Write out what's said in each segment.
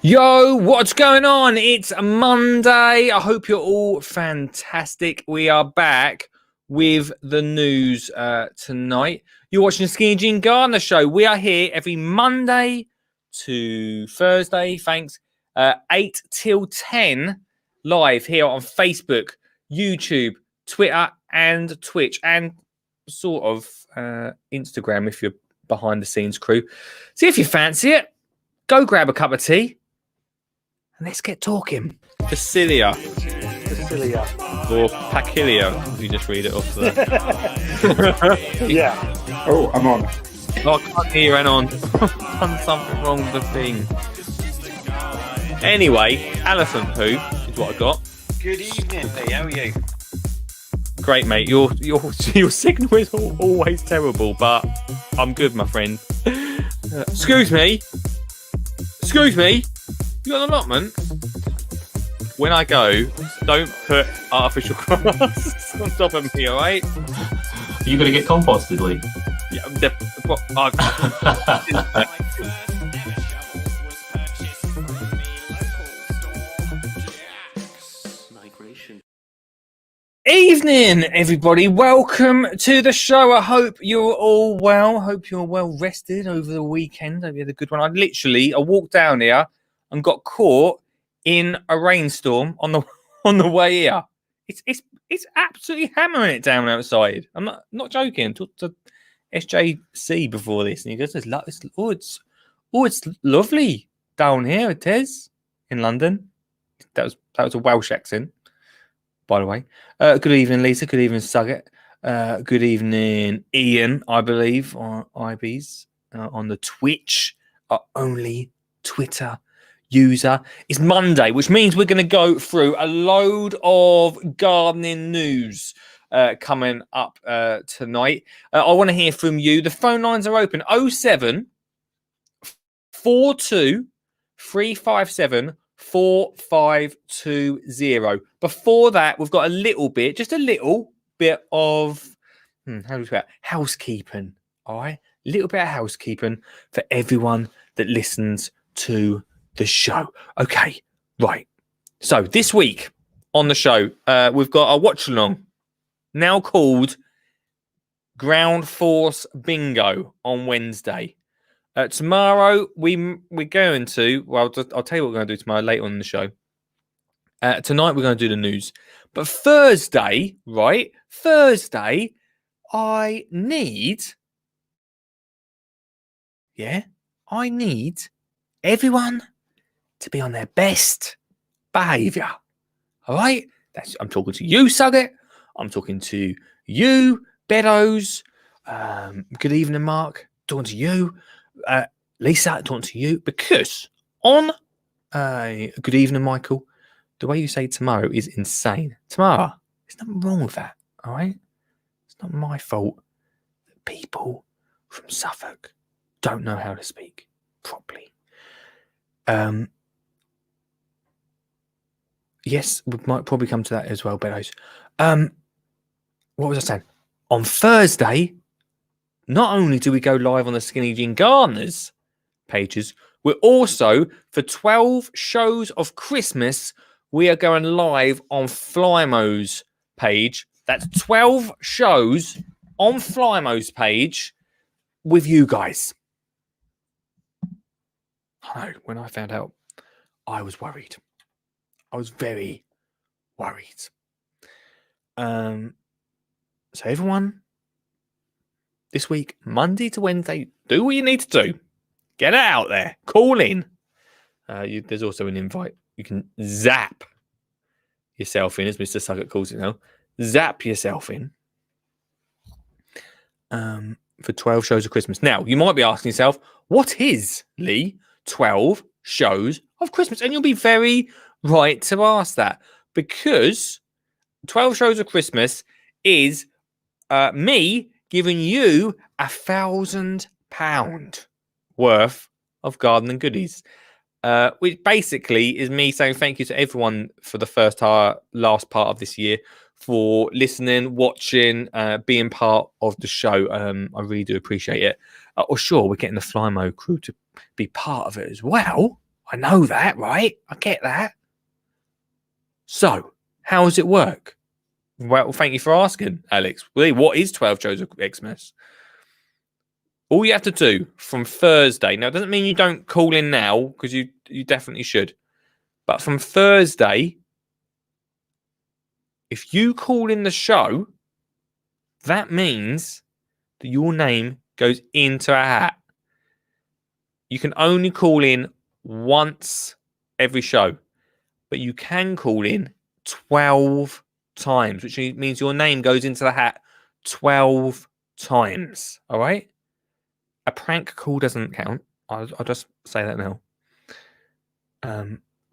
Yo, what's going on? It's Monday. I hope you're all fantastic. We are back with the news tonight. You're watching the Skinny Jean Gardner Show. We are here every Monday to Thursday, thanks, 8 till 10, live here on Facebook, YouTube, Twitter, and Twitch, and sort of Instagram if you're behind the scenes crew. See if you fancy it. Go grab a cup of tea. And let's get talking. Facilia. Or Pacilia, if you just read it off there. Yeah. Oh, I'm on. Oh, I can't hear you, Anon. I've done something wrong with the thing. Anyway, elephant poo is what I got. Good evening, Lee. How are you? Great, mate. Your signal is always terrible, but I'm good, my friend. Excuse me. You got an allotment? When I go, don't put artificial grass on top of me, alright? Are you going to get composted, Lee? Yeah, Evening, everybody. Welcome to the show. I hope you're all well. Hope you're well rested over the weekend. Hope you had a good one. I walked down here and got caught in a rainstorm on the way here. It's absolutely hammering it down outside. I'm not joking. I talked to SJC before this, and he goes, "It's lovely down here. It is in London." That was a Welsh accent, by the way. Good evening, Lisa. Good evening, Sugget. Good evening, Ian, I believe, on IBs on the Twitch, our only Twitter user. It's Monday, which means we're going to go through a load of gardening news coming up tonight. I want to hear from you. The phone lines are open. 07 42 357 4520. Before that, we've got just a little bit of housekeeping. All right, a little bit of housekeeping for everyone that listens to the show. Okay, right. So this week on the show, we've got a watch along now called Ground Force Bingo on Wednesday. Tomorrow, we're going to... Well, I'll tell you what we're going to do tomorrow later on in the show. Tonight, we're going to do the news. But Thursday, right? Thursday, I need everyone to be on their best behaviour. All right? I'm talking to you, Sugget. I'm talking to you, Beddoes. Good evening, Mark. Talking to you. Lisa, talking to you, because on good evening, Michael, the way you say tomorrow is insane. Tomorrow, there's nothing wrong with that, all right? It's not my fault that people from Suffolk don't know how to speak properly. Yes, we might probably come to that as well, Beddoes. What was I saying? On Thursday, not only do we go live on the Skinny Jean Gardeners pages, we're also, for 12 shows of Christmas, we are going live on Flymo's page. That's 12 shows on Flymo's page with you guys. I know, when I found out, I was worried. I was very worried. So everyone, this week, Monday to Wednesday, do what you need to do. Get it out there. Call in. There's also an invite. You can zap yourself in, as Mr. Sugget calls it now. Zap yourself in for 12 shows of Christmas. Now, you might be asking yourself, what is, Lee, 12 shows of Christmas? And you'll be very right to ask that, because 12 shows of Christmas is me giving you £1,000 worth of gardening goodies, which basically is me saying thank you to everyone for the last part of this year for listening, watching, being part of the show. I really do appreciate it. Or sure, we're getting the Flymo crew to be part of it as well. I know that, right? I get that. So, how does it work? Well, thank you for asking, Alex. Really, what is 12 Joes of Xmas? All you have to do from Thursday, now it doesn't mean you don't call in now, because you definitely should. But from Thursday, if you call in the show, that means that your name goes into a hat. You can only call in once every show, but you can call in 12 times, which means your name goes into the hat 12 times. All right? A prank call doesn't count. I'll just say that now.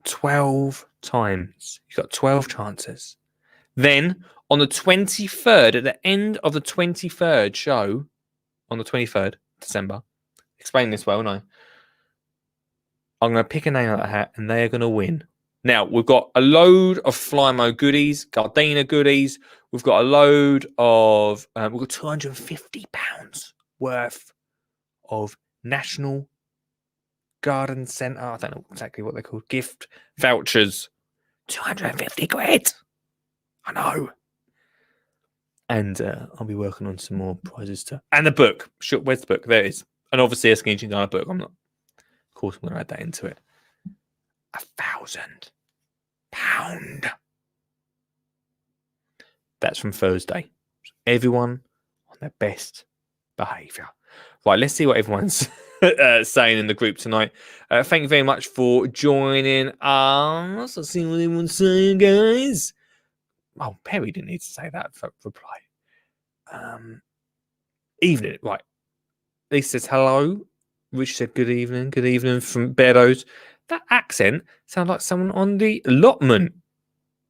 12 times. You've got 12 chances. Then on the 23rd, at the end of the 23rd show, on the 23rd December, explain this well, no? I'm going to pick a name out of the hat and they are going to win. Now, we've got a load of Flymo goodies, Gardena goodies. We've got a load of, we've got £250 worth of National Garden Centre. I don't know exactly what they're called. Gift vouchers. 250 quid. I know. And I'll be working on some more prizes too. And the book. Where's the book? There it is. And obviously a Skinny Jeans Guy book. Of course, I'm going to add that into it. £1,000. That's from Thursday. Everyone on their best behaviour. Right, let's see what everyone's saying in the group tonight. Thank you very much for joining us. Let's see what everyone's saying, guys. Oh, Perry didn't need to say that for reply. Evening, right. Lisa says hello. Rich said good evening. Good evening from Beddoes. That accent sounds like someone on the allotment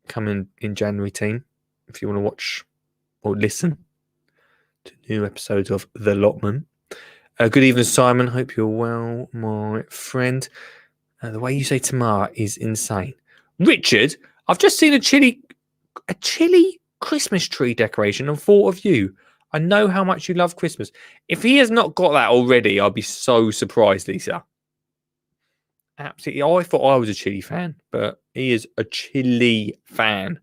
coming in January, team. If you want to watch or listen to new episodes of The Allotment. Good evening, Simon. Hope you're well, my friend. The way you say Tamara is insane. Richard, I've just seen a chilly Christmas tree decoration and thought of you. I know how much you love Christmas. If he has not got that already, I'll be so surprised, Lisa. Absolutely. I thought I was a chili fan, but he is a chili fan.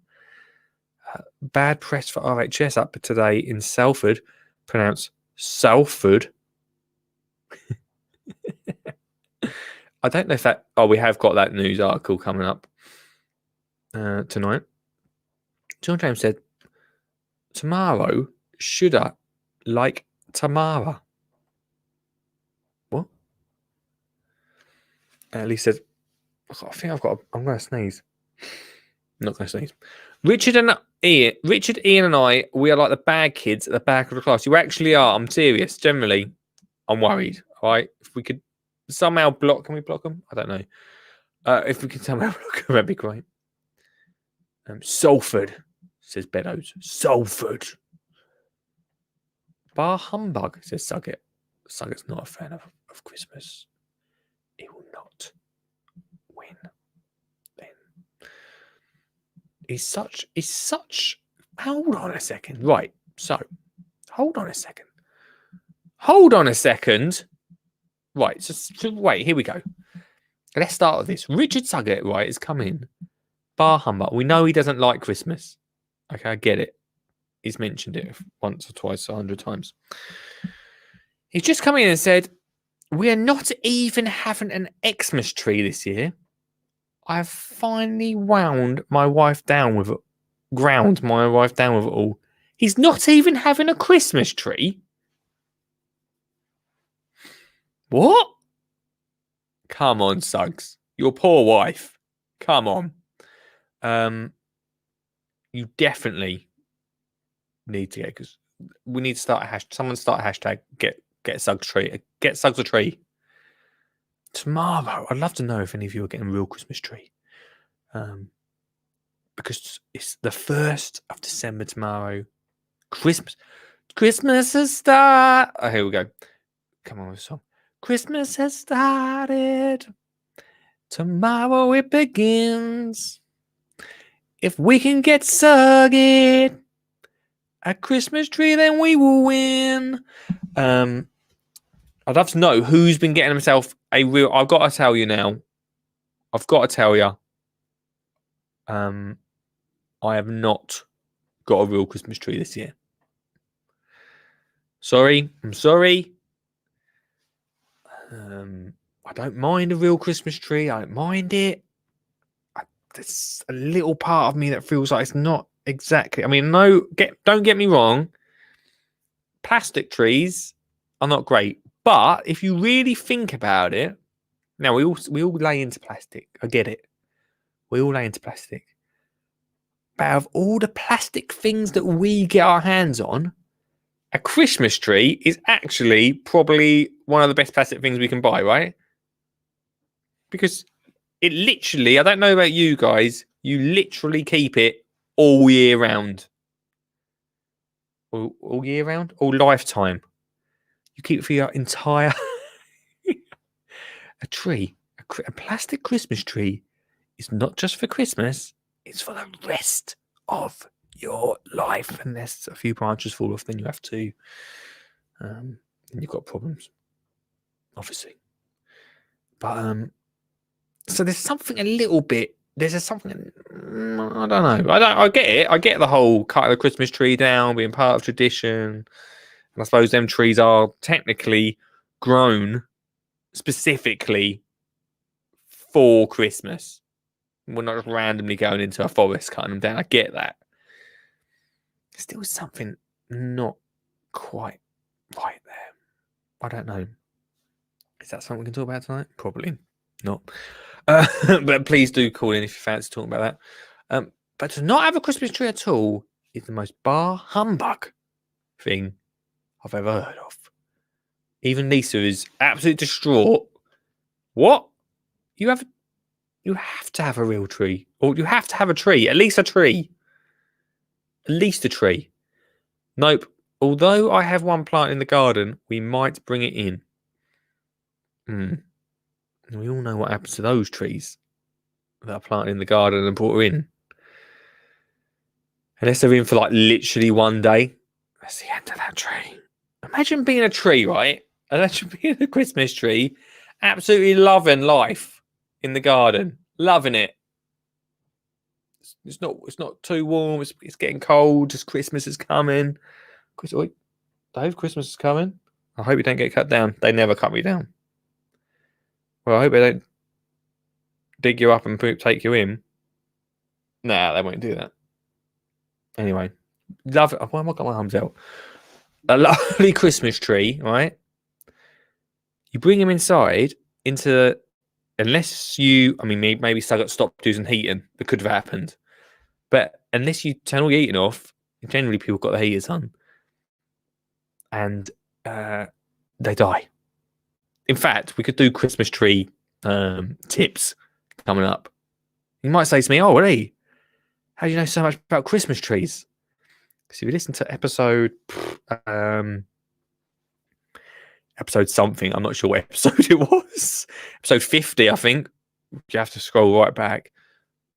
Bad press for RHS up today in Salford. Pronounced Salford. I don't know if that... Oh, we have got that news article coming up tonight. John James said, tomorrow should I like Tamara? What? Lee said, I think I'm going to sneeze. I'm not going to sneeze. Richard, Ian and I, we are like the bad kids at the back of the class. You actually are. I'm serious. Generally, I'm worried. All right. If we could somehow block, can we block them? I don't know. If we can somehow block them, that'd be great. Salford, says Beddoes. Salford. Bar humbug, says Sugget. Sugget's not a fan of Christmas. He will not win. Then he's such. Hold on a second. Right. So, hold on a second. Right. So wait. Here we go. Let's start with this. Richard Sugget, right, is coming. Bar humbug. We know he doesn't like Christmas. Okay, I get it. He's mentioned it once or twice, 100 times. He's just come in and said, we are not even having an Xmas tree this year. I've finally ground my wife down with it all. He's not even having a Christmas tree? What? Come on, Suggs. Your poor wife. Come on. You definitely need to because we need to start a hashtag. Someone start a hashtag. Get Suggs tree. Get Suggs a tree. Tomorrow, I'd love to know if any of you are getting a real Christmas tree. Because it's the 1st of December tomorrow. Christmas has started. Oh, here we go. Come on with a song. Christmas has started. Tomorrow it begins. If we can get Sugget a Christmas tree, then we will win. I'd love to know who's been getting himself a real... I've got to tell you now. I've got to tell you, I have not got a real Christmas tree this year. Sorry, I'm sorry. I don't mind a real Christmas tree. I don't mind it. There's a little part of me that feels like it's not exactly. I mean, don't get me wrong. Plastic trees are not great, but if you really think about it, now we all lay into plastic. I get it. We all lay into plastic. But out of all the plastic things that we get our hands on, a Christmas tree is actually probably one of the best plastic things we can buy, right? Because it literally, I don't know about you guys, you literally keep it all year round. All year round? All lifetime. You keep it for your entire... a tree, a plastic Christmas tree is not just for Christmas, it's for the rest of your life. Unless a few branches fall off, then you have to... then you've got problems, obviously. But so there's something a little bit. There's something I don't know. I get it. I get the whole cutting the Christmas tree down, being part of tradition, and I suppose them trees are technically grown specifically for Christmas. We're not just randomly going into a forest cutting them down. I get that. Still something not quite right there. I don't know. Is that something we can talk about tonight? Probably not. But please do call in if you fancy talking about that. But to not have a Christmas tree at all is the most bar humbug thing I've ever heard of. Even Lisa is absolutely distraught. What? You have to have a real tree, or you have to have a tree, at least a tree. At least a tree. Nope. Although I have one plant in the garden, we might bring it in. We all know what happens to those trees that are planted in the garden and brought in. Unless they're in for like literally one day. That's the end of that tree. Imagine being a tree, right? Imagine being a Christmas tree, absolutely loving life in the garden, loving it. It's not too warm. It's getting cold. Just Christmas is coming. Dave, Christmas is coming. I hope you don't get cut down. They never cut me down. Well, I hope they don't dig you up and take you in. Nah, they won't do that. Anyway, love it. Why am I got my arms out? A lovely Christmas tree, right? You bring them inside unless you, I mean, maybe stop using heating. That could have happened. But unless you turn all the heating off, generally people got the heaters on. And they die. In fact, we could do Christmas tree tips coming up. You might say to me, "Oh, really? How do you know so much about Christmas trees?" Because if you listen to episode something, I'm not sure what episode it was. Episode 50, I think. You have to scroll right back.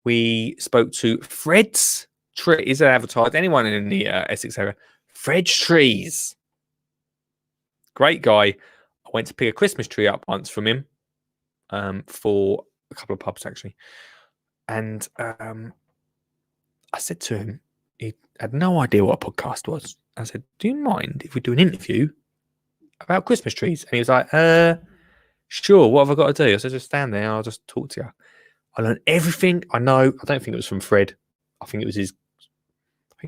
We spoke to Fred's Tree. Is it advertised? Anyone in the Essex area? Fred's Trees. Great guy. I went to pick a Christmas tree up once from him for a couple of pubs, actually. And I said to him, he had no idea what a podcast was. I said, "Do you mind if we do an interview about Christmas trees?" And he was like, "Sure, what have I got to do?" I said, "Just stand there and I'll just talk to you." I learned everything I know. I don't think it was from Fred. I think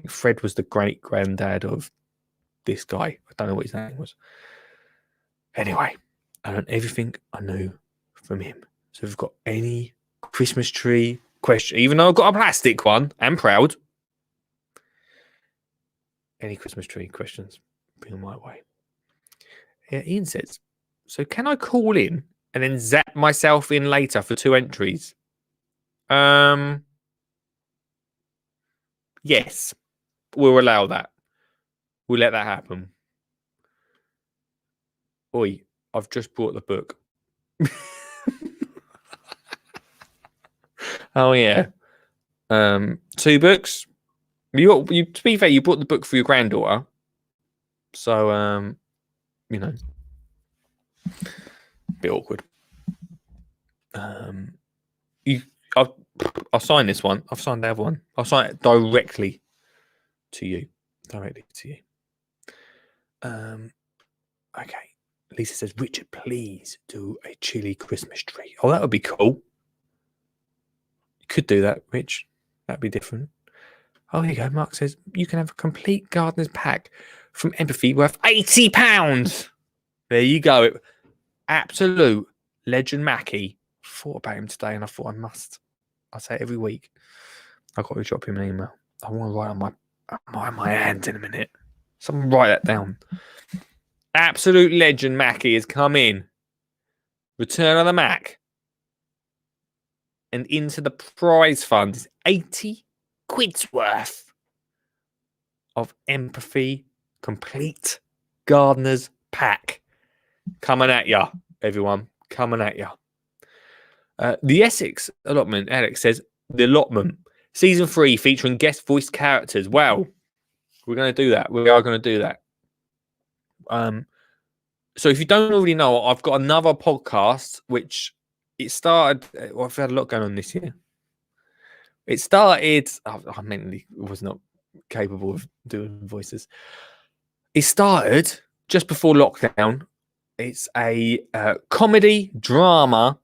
Fred was the great granddad of this guy. I don't know what his name was. Anyway, I learned everything I knew from him. So if you've got any Christmas tree question, even though I've got a plastic one, I'm proud. Any Christmas tree questions, bring them my way. Yeah, Ian says, "So can I call in and then zap myself in later for 2 entries?" Yes, we'll allow that. We'll let that happen. Oi, I've just brought the book. Oh yeah. 2 books. You to be fair, you brought the book for your granddaughter. So you know. A bit awkward. I'll sign this one. I've signed the other one. I'll sign it directly to you. Okay. Lisa says, Richard, please do a chili Christmas tree. Oh, that would be cool. You could do that, Rich. That'd be different. Oh, here you go. Mark says, you can have a complete gardener's pack from Empathy worth £80. There you go. Absolute legend Mackie. Thought about him today and I thought I must. I say it every week. I've got to drop him an email. I want to write on my hand in a minute. Someone write that down. Absolute legend Mackie has come in. Return of the Mac. And into the prize fund is 80 quid's worth of Empathy complete gardener's pack. Coming at ya, everyone. Coming at ya. The Essex allotment, Alex says, the allotment. Season 3 featuring guest voiced characters. Wow. We're going to do that. We are going to do that. So if you don't already know, I've got another podcast, which it started. Well, I've had a lot going on this year. It started. I mentally was not capable of doing voices. It started just before lockdown. It's a comedy drama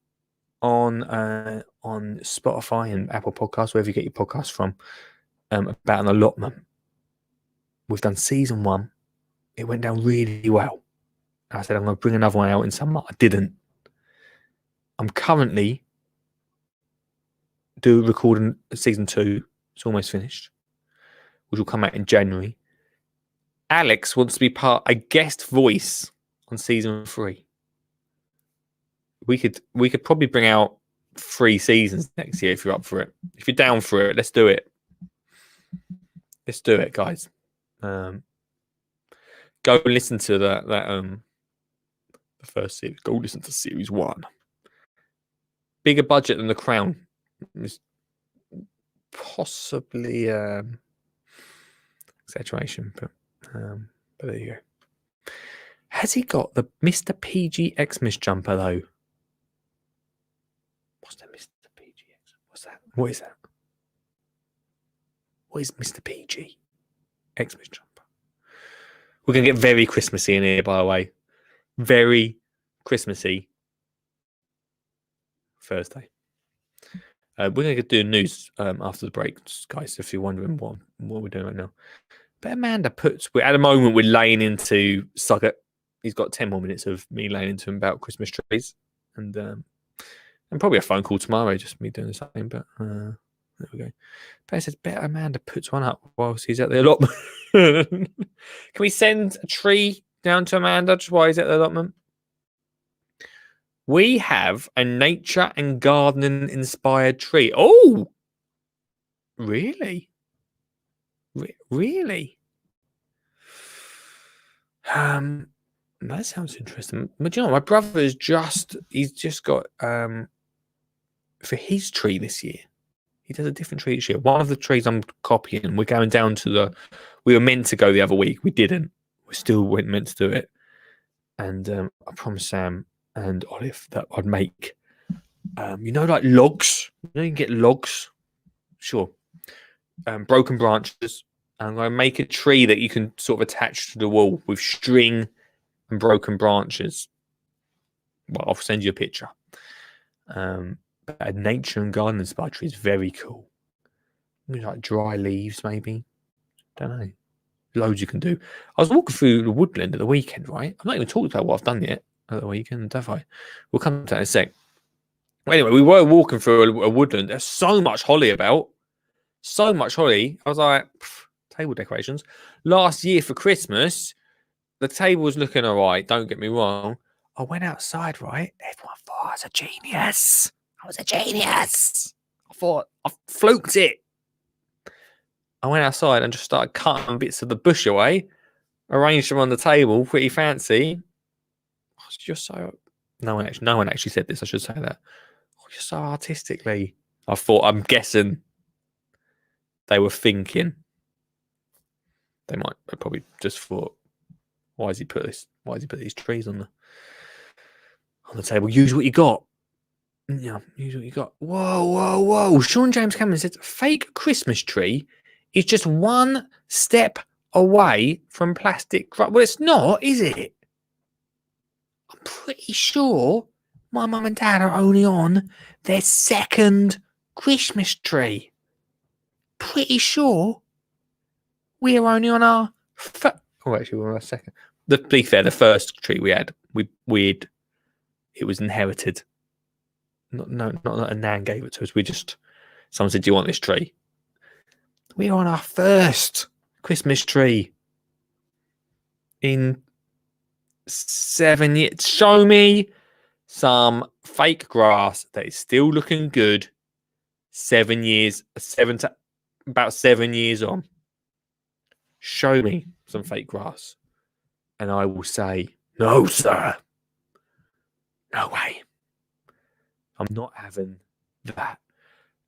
on Spotify and Apple Podcasts, wherever you get your podcasts from, about an allotment. We've done season 1. It went down really well. I said I'm going to bring another one out in summer. I didn't. I'm currently recording season 2. It's almost finished, which will come out in January. Alex wants to be a guest voice on season 3. We could probably bring out 3 seasons next year if you're up for it. If you're down for it, let's do it. Let's do it, guys. Go and listen to the first series. Go listen to series 1. Bigger budget than The Crown. It's possibly exaggeration, but there you go. Has he got the Mr. PG Xmas jumper though? What's the Mr. PG Xmas? What's that? What is that? What is Mr. PG Xmas jumper? We're going to get very Christmassy in here, by the way. Very Christmassy Thursday. We're going to do news after the break, guys, if you're wondering what we're doing right now. But Amanda at the moment, we're laying into Sugget. He's got 10 more minutes of me laying into him about Christmas trees. And probably a phone call tomorrow, just me doing the same. But there we go. But says, bet Amanda puts one up whilst he's at the allotment. Can we send a tree down to Amanda just while he's at the allotment? We have a nature and gardening inspired tree. Oh, really? Really? That sounds interesting. But you know, my brother he's just got for his tree this year. He does a different tree each year. One of the trees I'm copying, we're going down to we were meant to go the other week. We didn't. We still weren't meant to do it. And I promised Sam and Olive that I'd make, like logs. You can get logs. Sure. Broken branches. And I'm going to make a tree that you can sort of attach to the wall with string and broken branches. Well, I'll send you a picture. A nature and garden inspired tree is very cool. Like dry leaves, maybe. Don't know. Loads you can do. I was walking through the woodland at the weekend, right? I'm not even talking about what I've done yet at the weekend, have I? We'll come to that in a sec. Well, anyway, we were walking through a woodland. There's so much holly about. So much holly. I was like, table decorations. Last year for Christmas, the table was looking all right. Don't get me wrong. I went outside, right? Everyone thought I was a genius. I thought I fluked it. I went outside and just started cutting bits of the bush away, arranged them on the table, pretty fancy. You're so no one actually said this. I should say that. You're so artistically. I'm guessing they were thinking. They probably just thought, why has he put these trees on the table? Use what you got. Yeah, you got whoa. Sean James Cameron says fake Christmas tree is just one step away from plastic. Well, it's not, is it? I'm pretty sure my mum and dad are only on their second Christmas tree. Pretty sure we're only on our. Actually, we're on our second. To be fair, the first tree we had, it was inherited. Not that a nan gave it to us. Someone said, "Do you want this tree?" We're on our first Christmas tree in 7 years. Show me some fake grass that is still looking good. 7 years, about 7 years on. Show me some fake grass, and I will say, no, sir. No way. I'm not having that.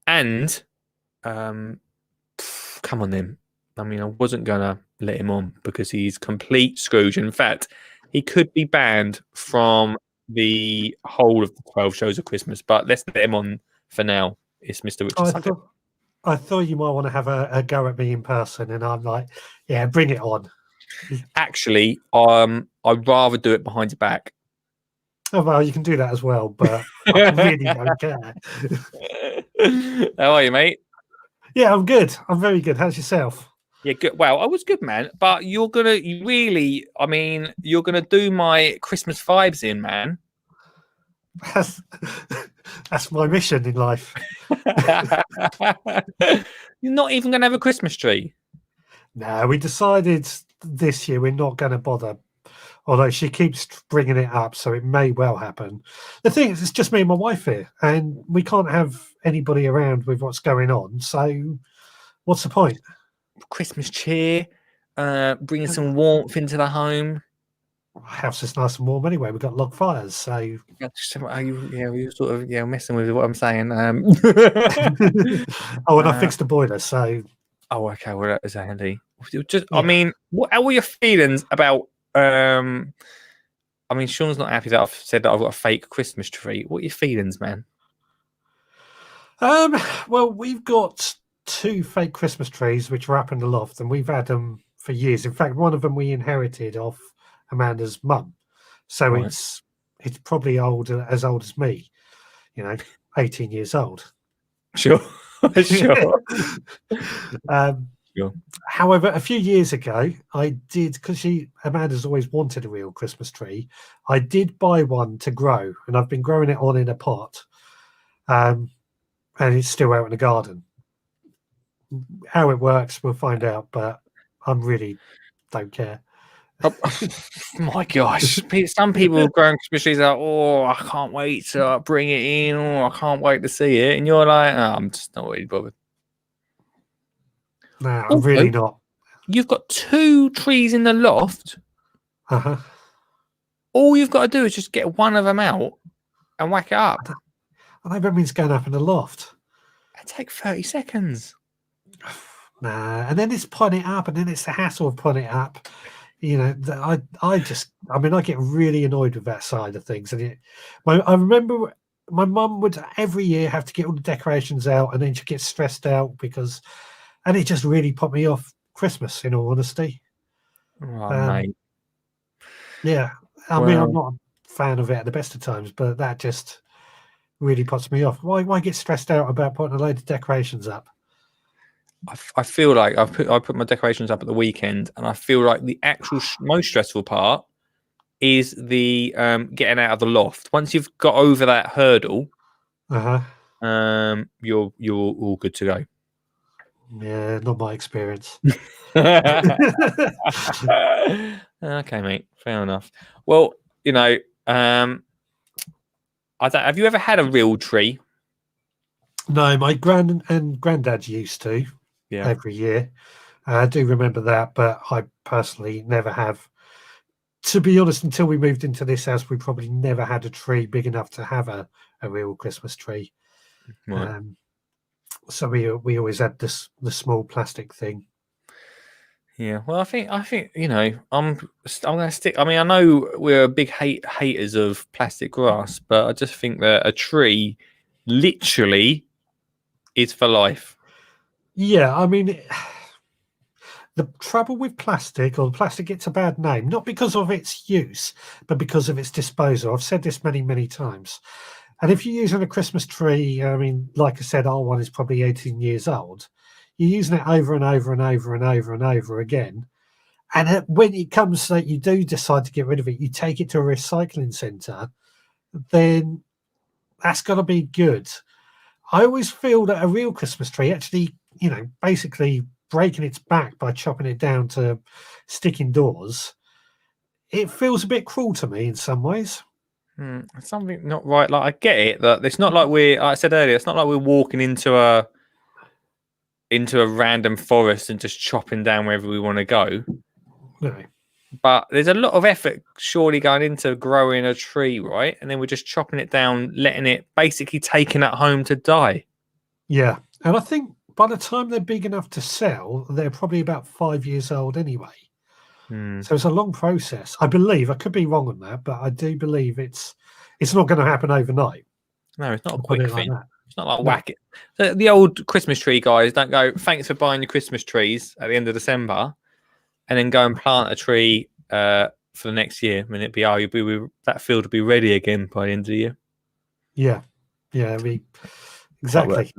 And, come on then. I mean, I wasn't going to let him on because he's complete Scrooge. In fact, he could be banned from the whole of the 12 shows of Christmas, but let's let him on for now. It's Mr. Richard Sucker. I thought you might want to have a go at me in person, and I'm like, yeah, bring it on. Actually, I'd rather do it behind your back. Oh, well, you can do that as well, but I really don't care. How are you, mate? Yeah, I'm good. I'm very good. How's yourself? Yeah, good. Well, I was good, man. But you're gonna you're gonna do my Christmas vibes in, man. That's my mission in life. You're not even gonna have a Christmas tree. No, we decided this year we're not going to bother. Although she keeps bringing it up, so it may well happen. The thing is, it's just me and my wife here, and we can't have anybody around with what's going on. So, what's the point? Christmas cheer, bringing some warmth into the home. Our house is nice and warm anyway. We've got log fires, so we sort of messing with what I'm saying. Oh, and I fixed the boiler, so okay, well that is handy. I mean, how were your feelings about? I mean, Sean's not happy that I've said that I've got a fake Christmas tree. What are your feelings, man? Well, we've got 2 fake Christmas trees which are up in the loft, and we've had them for years. In fact, one of them we inherited off Amanda's mum, so Right. it's probably as old as me, 18 years old. Sure. Sure. Sure. However, a few years ago, I did, because Amanda's always wanted a real Christmas tree. I did buy one to grow, and I've been growing it on in a pot, and it's still out in the garden. How it works, we'll find out, but I'm really don't care. My gosh, some people growing Christmas trees are, I can't wait to bring it in, or I can't wait to see it, and you're like, I'm just not really bothered. No, I'm really not. You've got 2 trees in the loft. Uh-huh. All you've got to do is just get one of them out and whack it up. I know that means going up in the loft. It takes 30 seconds. Nah, and then it's putting it up, and then it's the hassle of putting it up. I get really annoyed with that side of things. And I remember my mum would every year have to get all the decorations out, and then she'd get stressed out and it just really put me off Christmas, in all honesty. Mate. Yeah, I mean, I'm not a fan of it at the best of times, but that just really puts me off. Why get stressed out about putting a load of decorations up? I feel like I put my decorations up at the weekend, and I feel like the actual most stressful part is the getting out of the loft. Once you've got over that hurdle, you're all good to go. Yeah, not my experience. Okay, mate. Fair enough. Well, have you ever had a real tree? No, my grand and granddad used to. Yeah. Every year. I do remember that, but I personally never have. To be honest, until we moved into this house, we probably never had a tree big enough to have a real Christmas tree. Right. So we always had the small plastic thing. Yeah, well, I think I'm going to stick. I mean, I know we're big haters of plastic grass, but I just think that a tree, literally, is for life. Yeah, I mean, the trouble with plastic, or plastic gets a bad name, not because of its use, but because of its disposal. I've said this many, many times. And if you're using a Christmas tree, I mean, like I said, our one is probably 18 years old. You're using it over and over and over and over and over again. And when it comes that you do decide to get rid of it, you take it to a recycling centre, then that's got to be good. I always feel that a real Christmas tree actually, basically breaking its back by chopping it down to stick indoors, it feels a bit cruel to me in some ways. Something not right. Like, I get it that it's not like like I said earlier, it's not like we're walking into a random forest and just chopping down wherever we want to go. No. But there's a lot of effort surely going into growing a tree, right? And then we're just chopping it down, letting it basically taking it home to die. Yeah. And I think by the time they're big enough to sell, they're probably about 5 years old anyway. So it's a long process. I believe, I could be wrong on that, but I do believe it's not going to happen overnight. No, it's not a Put quick it like thing. that. It's not like whack it. The old Christmas tree guys don't go, thanks for buying your Christmas trees at the end of December, and then go and plant a tree for the next year. I mean, that field will be ready again by the end of the year. Yeah. Yeah. Exactly.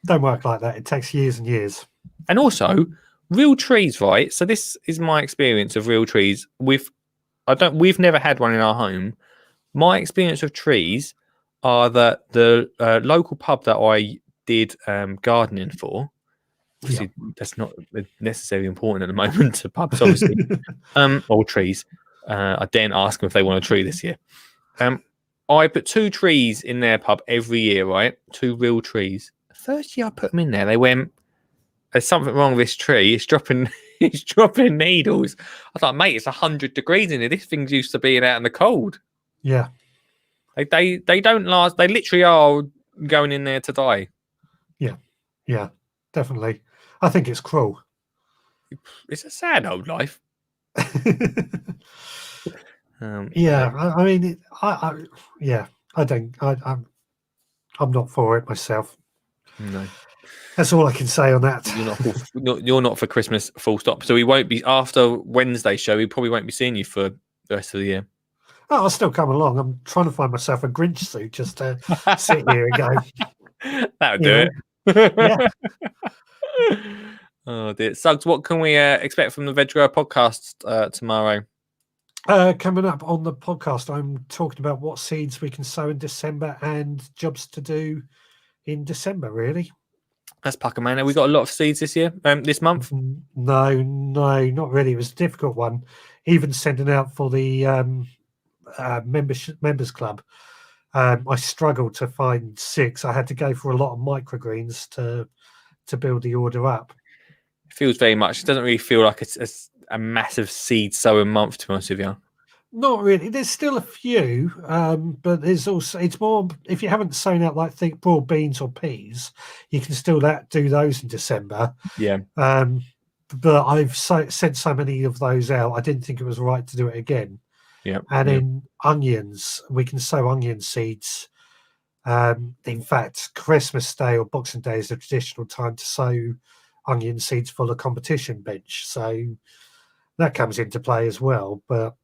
Don't work like that. It takes years and years. And also, real trees, right? So this is my experience of real trees. We've never had one in our home. My experience of trees are that the local pub that I did gardening for, obviously that's not necessarily important at the moment to pubs, obviously, or trees. I didn't ask them if they want a tree this year. I put 2 trees in their pub every year, right? 2 real trees. The first year I put them in there, they went, there's something wrong with this tree. It's dropping needles. I thought, mate, it's 100 degrees in here. This thing's used to being out in the cold. Yeah. They don't last. They literally are going in there to die. Yeah, definitely. I think it's cruel. It's a sad old life. Yeah, I mean, I'm not for it myself. No, That's all I can say on that. you're not for Christmas. Full stop. So we won't be after Wednesday show. We probably won't be seeing you for the rest of the year. Oh, I'll still come along. I'm trying to find myself a Grinch suit just to sit here and go. That'll do it. Yeah. Oh dear, Suggs. What can we expect from the Veg Grower podcast tomorrow? Coming up on the podcast, I'm talking about what seeds we can sow in December and jobs to do in December, really. That's pucker, man. Have we got a lot of seeds this year, this month? No, not really. It was a difficult one. Even sending out for the members club, I struggled to find 6. I had to go for a lot of microgreens to build the order up. It feels very much. It doesn't really feel like it's a massive seed sowing month, to be honest with you. Not really. There's still a few, but it's more if you haven't sown out like think broad beans or peas, you can still do those in December. Yeah. But I've sent so many of those out. I didn't think it was right to do it again. Yeah. And in onions, we can sow onion seeds. In fact, Christmas Day or Boxing Day is the traditional time to sow onion seeds for the competition bench. So that comes into play as well. But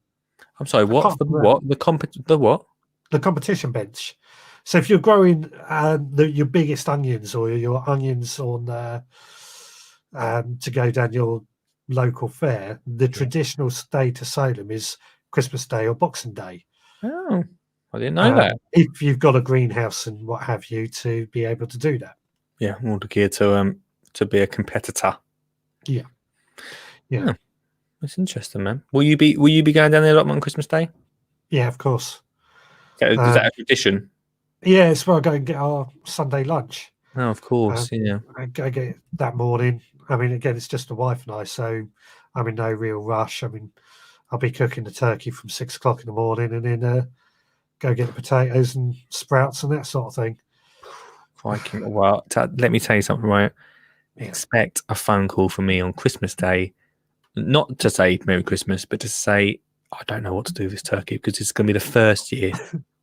I'm sorry, what's the what? The what? The competition bench. So if you're growing your biggest onions or your onions on to go down your local fair, the traditional day to sow them is Christmas Day or Boxing Day. Oh, I didn't know that. If you've got a greenhouse and what have you to be able to do that. Yeah, all the gear to be a competitor. Yeah. Oh, that's interesting, man. Will you be going down there a lot on Christmas Day? Yeah, of course. Is that a tradition? Yeah, it's where I go and get our Sunday lunch. Oh, of course. Yeah. I go get it that morning. I mean, again, it's just the wife and I, so I'm in no real rush. I mean, I'll be cooking the turkey from 6 o'clock in the morning and then go get the potatoes and sprouts and that sort of thing. Well, let me tell you something, right? Expect a phone call from me on Christmas Day not to say Merry Christmas, but to say I don't know what to do with this turkey because it's going to be the first year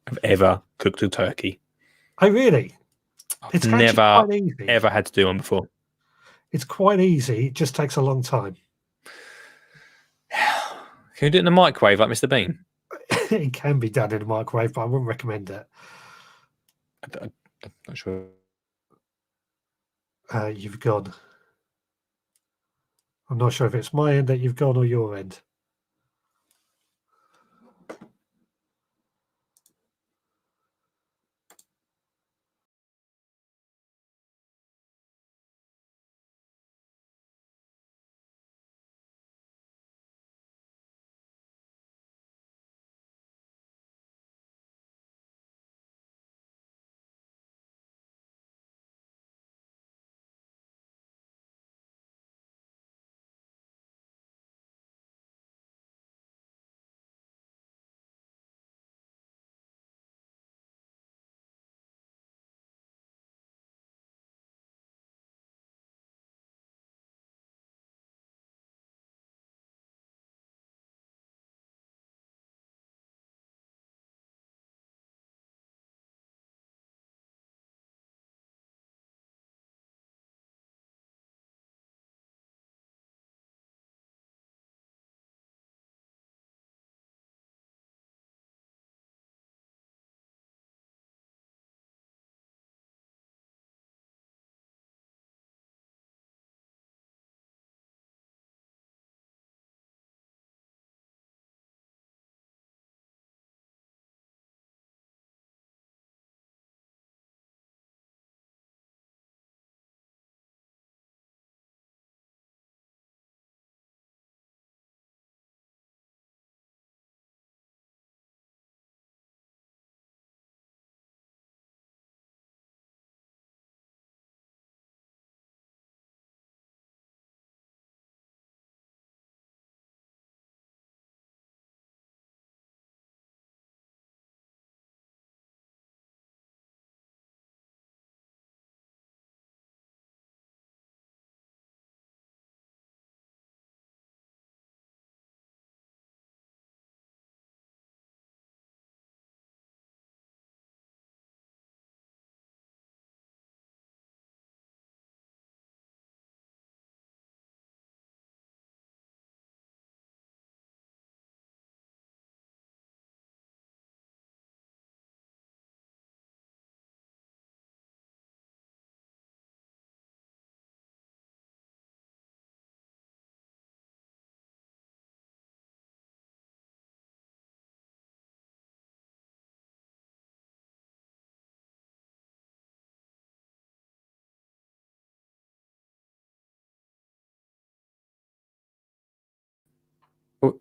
I've ever cooked a turkey. Oh, really? I've It's actually never quite easy. ever had to do one before. It's quite easy. It just takes a long time. Can you do it in the microwave like Mr. Bean? It can be done in a microwave, but I wouldn't recommend it. I'm not sure. You've gone. I'm not sure if it's my end that you've gone or your end.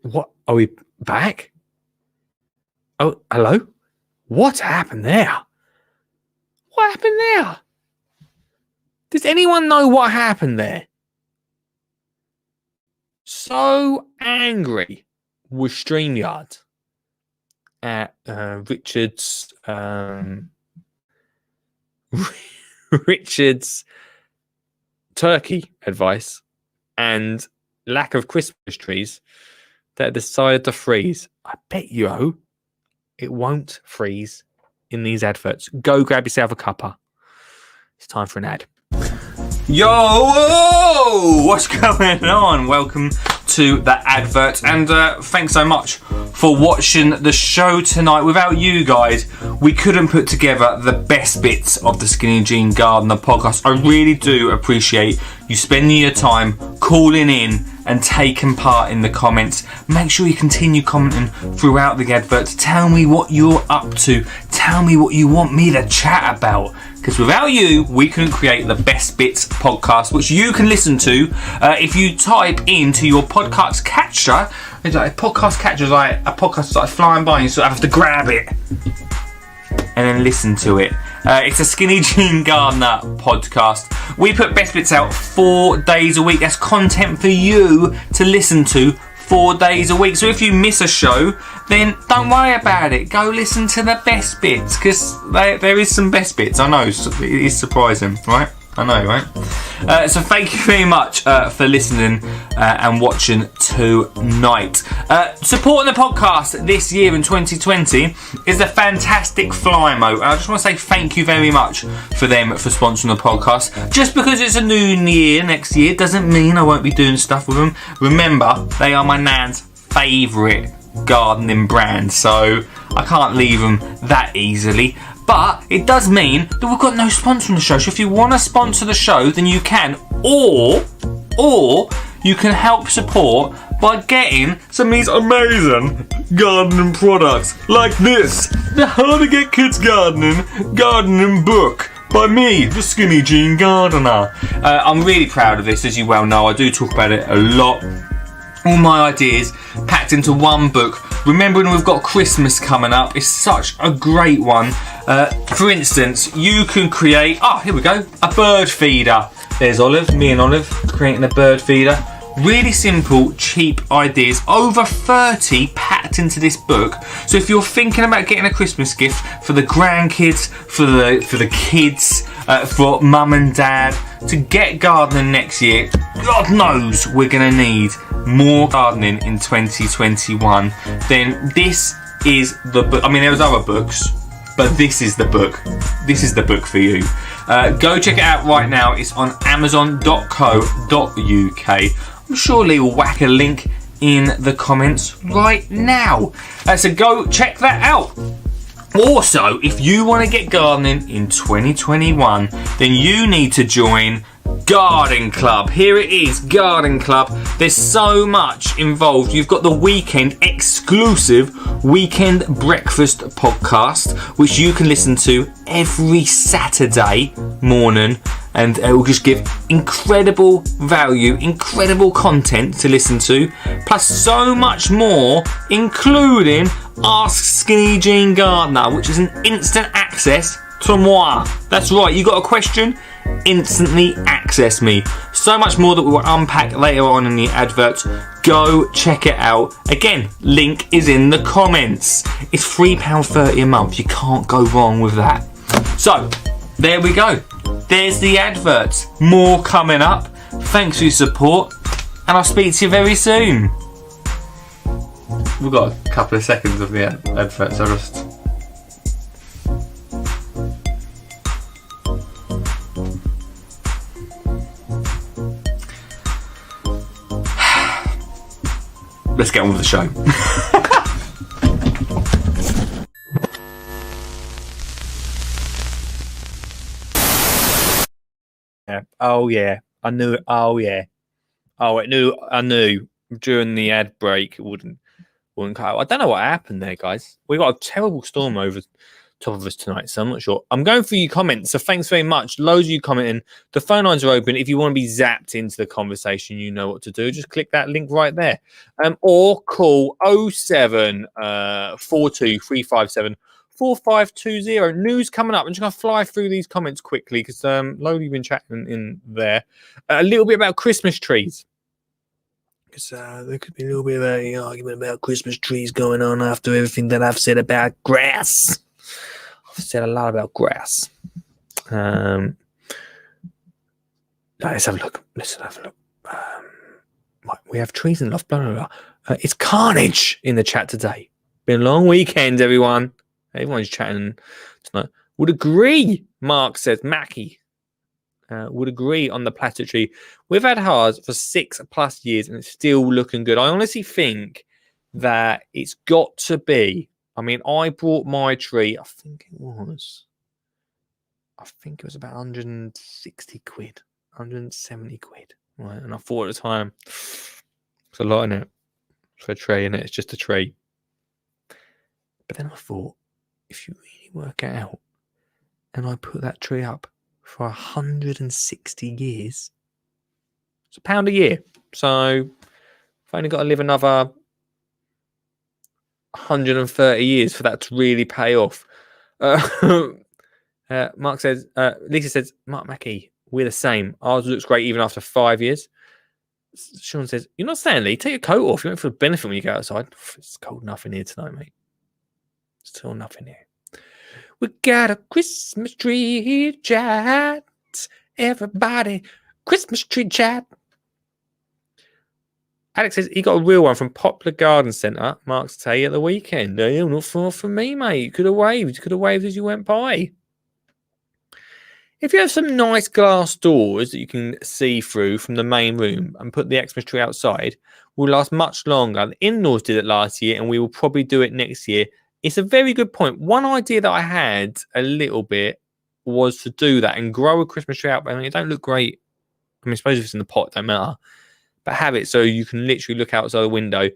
What? Are we back? Oh, hello? What happened there? What happened there? Does anyone know what happened there? So angry with StreamYard at Richard's Richard's turkey advice and lack of Christmas trees that I decided to freeze. I bet you it won't freeze in these adverts. Go grab yourself a cuppa. It's time for an ad. Yo, whoa! What's going on? Welcome to the advert, and thanks so much for watching the show tonight. Without you guys, we couldn't put together the best bits of the Skinny Jean Gardener podcast. I really do appreciate you spending your time calling in and taking part in the comments. Make sure you continue commenting throughout the advert. Tell me what you're up to. Tell me what you want me to chat about. Because without you, we couldn't create the Best Bits podcast, which you can listen to if you type into your podcast catcher. It's like a podcast catcher is like a podcast that's like flying by and you sort of have to grab it and then listen to it. It's a Skinny Jean Gardener podcast. We put Best Bits out 4 days a week. That's content for you to listen to 4 days a week. So if you miss a show, then don't worry about it. Go listen to the best bits, because there is some best bits. I know, it is surprising, right? I know, right? So thank you very much for listening and watching tonight. Supporting the podcast this year in 2020 is the fantastic Flymo. And I just want to say thank you very much for them for sponsoring the podcast. Just because it's a new year next year doesn't mean I won't be doing stuff with them. Remember, they are my nan's favourite gardening brand, so I can't leave them that easily. But it does mean that we've got no sponsor on the show. So if you want to sponsor the show, then you can. Or you can help support by getting some of these amazing gardening products like this. The How to Get Kids Gardening book by me, the Skinny Jean Gardener. I'm really proud of this, as you well know. I do talk about it a lot. All my ideas packed into one book. Remembering we've got Christmas coming up, it's such a great one. For instance, you can create, here we go, a bird feeder. There's Olive, me and Olive creating a bird feeder. Really simple, cheap ideas. Over 30 packed into this book. So if you're thinking about getting a Christmas gift for the grandkids, for the kids, for mum and dad, to get gardening next year, God knows we're going to need more gardening in 2021. Then this is the book. I mean, there was other books, but this is the book. This is the book for you. Go check it out right now. It's on amazon.co.uk. I'm sure Lee will whack a link in the comments right now. So go check that out. Also, if you want to get gardening in 2021, then you need to join Garden Club. Here it is, Garden Club. There's so much involved. You've got the weekend exclusive Weekend Breakfast podcast, which you can listen to every Saturday morning, and it will just give incredible value, incredible content to listen to, plus so much more, including Ask Skinny Jean Gardener, which is an instant access to moi. That's right, you got a question? Instantly access me. So much more that we will unpack later on in the adverts. Go check it out. Again, link is in the comments. It's £3.30 a month. You can't go wrong with that. So, there we go. There's the adverts. More coming up. Thanks for your support, and I'll speak to you very soon. We've got a couple of seconds of the adverts. I'll just... Let's get on with the show. Yeah. Oh yeah. I knew it. Oh yeah. Oh, I knew during the ad break it wouldn't cut out. I don't know what happened there, guys. We got a terrible storm over top of us tonight, so I'm not sure. I'm going through your comments, so thanks very much. Loads of you commenting. The phone lines are open. If you want to be zapped into the conversation, you know what to do. Just click that link right there. Or call 07 42 357 4520. News coming up. I'm just going to fly through these comments quickly because Lodi been chatting in there. A little bit about Christmas trees. Because there could be a little bit of an argument about Christmas trees going on after everything that I've said about grass. I've said a lot about grass. Let's have a look. Let's have a look. We have trees in loft. Blah, blah, blah. It's carnage in the chat today. Been a long weekend, everyone. Everyone's chatting tonight. Would agree, Mark says. Mackie would agree on the plastic tree. We've had ours for 6+ years and it's still looking good. I honestly think that it's got to be. I mean, I bought my tree, I think it was about 160 quid, 170 quid. Right? And I thought at the time, it's a lot in it for a tree, and it's just a tree. But then I thought, if you really work it out, and I put that tree up for 160 years, it's £1 a year. So I've only got to live another 130 years for that to really pay off. Mark says, Lisa says, Mark Mackey, we're the same. Ours looks great even after 5 years. Sean says, you're not saying, Lee, take your coat off. You won't feel benefit when you go outside. It's cold enough in here tonight, mate. Still nothing here. We got a Christmas tree chat, Everybody, Christmas tree chat. Alex says he got a real one from Poplar Garden Centre, Mark's Tay, at the weekend. Not far from me, mate. You could have waved. You could have waved as you went by. If you have some nice glass doors that you can see through from the main room and put the Xmas tree outside, will last much longer. The in-laws did it last year, and we will probably do it next year. It's a very good point. One idea that I had a little bit was to do that and grow a Christmas tree out. I mean, it don't look great. I mean, I suppose if it's in the pot, it don't matter. But have it so you can literally look outside the window.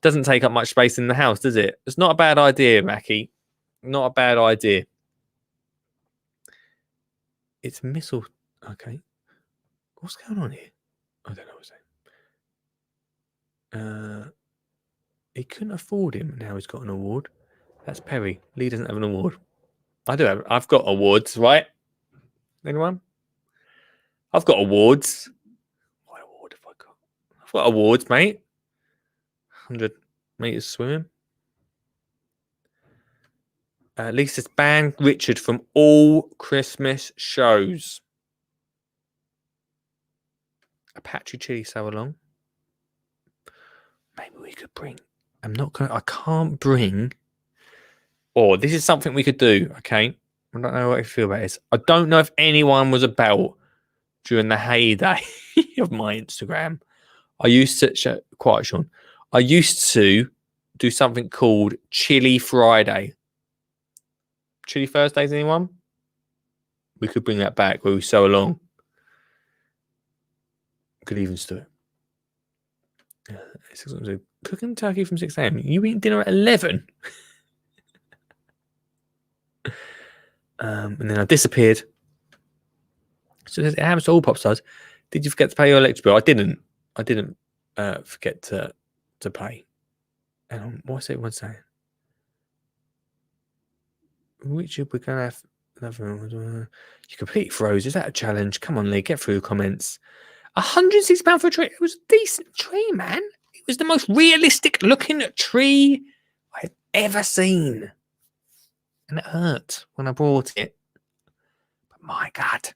Doesn't take up much space in the house, does it? It's not a bad idea, Mackie. Not a bad idea. It's missile. Okay. What's going on here? I don't know what's saying. He couldn't afford him. Now he's got an award. That's Perry. Lee doesn't have an award. I do have. I've got awards, right? Anyone? I've got awards. What award have I got? I've got awards, mate. 100 meters swimming. Lisa's banned Richard from all Christmas shows. Apache Chili so along. Maybe we could bring. I can't bring. Or this is something we could do. Okay, I don't know what you feel about this. I don't know if anyone was about during the heyday of my Instagram. I used to quiet, Sean. I used to do something called Chili Friday. Chili Thursdays, anyone? We could bring that back where we sew along. Could even do it. Cooking turkey from 6 a.m. You eat dinner at 11. And then I disappeared. So it happens to all pop stars. Did you forget to pay your electric bill? I didn't forget to pay. And what's everyone saying? Richard, we're going to have another. You completely froze. Is that a challenge? Come on, Lee, get through the comments. £160 for a tree. It was a decent tree, man. It was the most realistic looking tree I've ever seen. And it hurt when I bought it. But my God,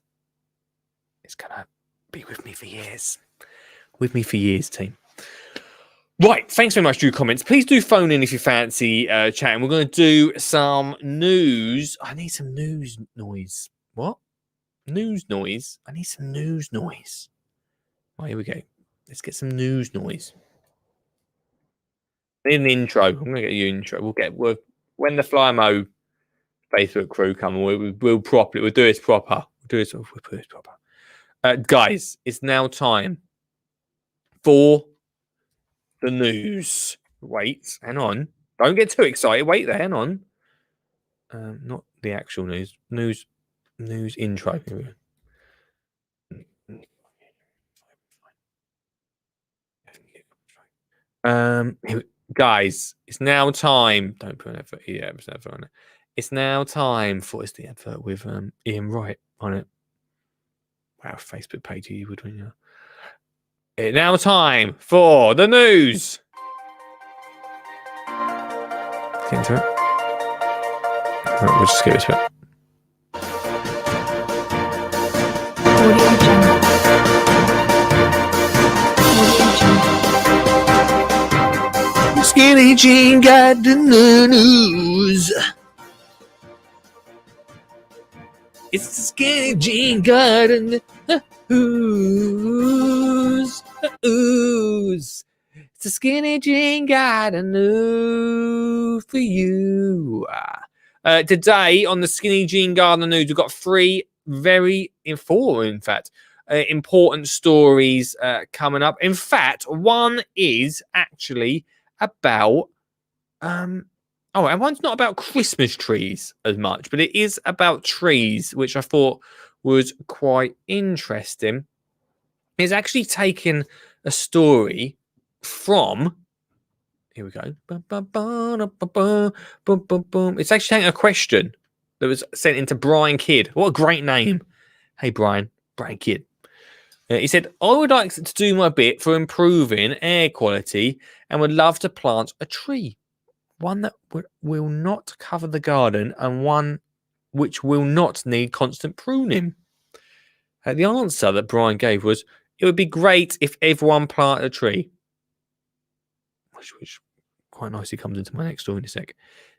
it's going to be with me for years. With me for years, team. Right, thanks very much for your comments. Please do phone in if you fancy chatting. We're going to do some news. I need some news noise. What? News noise? I need some news noise. Right, here we go. Let's get some news noise. In the intro, I'm going to get you intro. We'll when the Flymo Facebook crew come, we'll do this proper. We'll put this proper. Guys, it's now time for the news. Wait, hang on. Don't get too excited. Wait there, hang on. Not the actual news. News intro. Here we go. Guys, it's now time. Don't put an advert. Yeah, it's an advert on it. It's now time for the advert with Ian Wright on it. Wow, Facebook page you would win. It's now time for the news. Get into it. Right, we'll just skip this bit. Skinny Jean got the news. It's the Skinny Jean got the news. It's the Skinny Jean got a news for you. Today on the Skinny Jean Gardener News, we've got four, in fact, important stories coming up. In fact, one is actually about and one's not about Christmas trees as much, but it is about trees, which I thought was quite interesting. It's actually taken a story from, here we go. It's actually taking a question that was sent into Brian Kidd. What a great name. Hey, Brian Kidd. He said, I would like to do my bit for improving air quality and would love to plant a tree. One that will not cover the garden and one which will not need constant pruning. The answer that Brian gave was, it would be great if everyone planted a tree. Which quite nicely comes into my next story in a sec.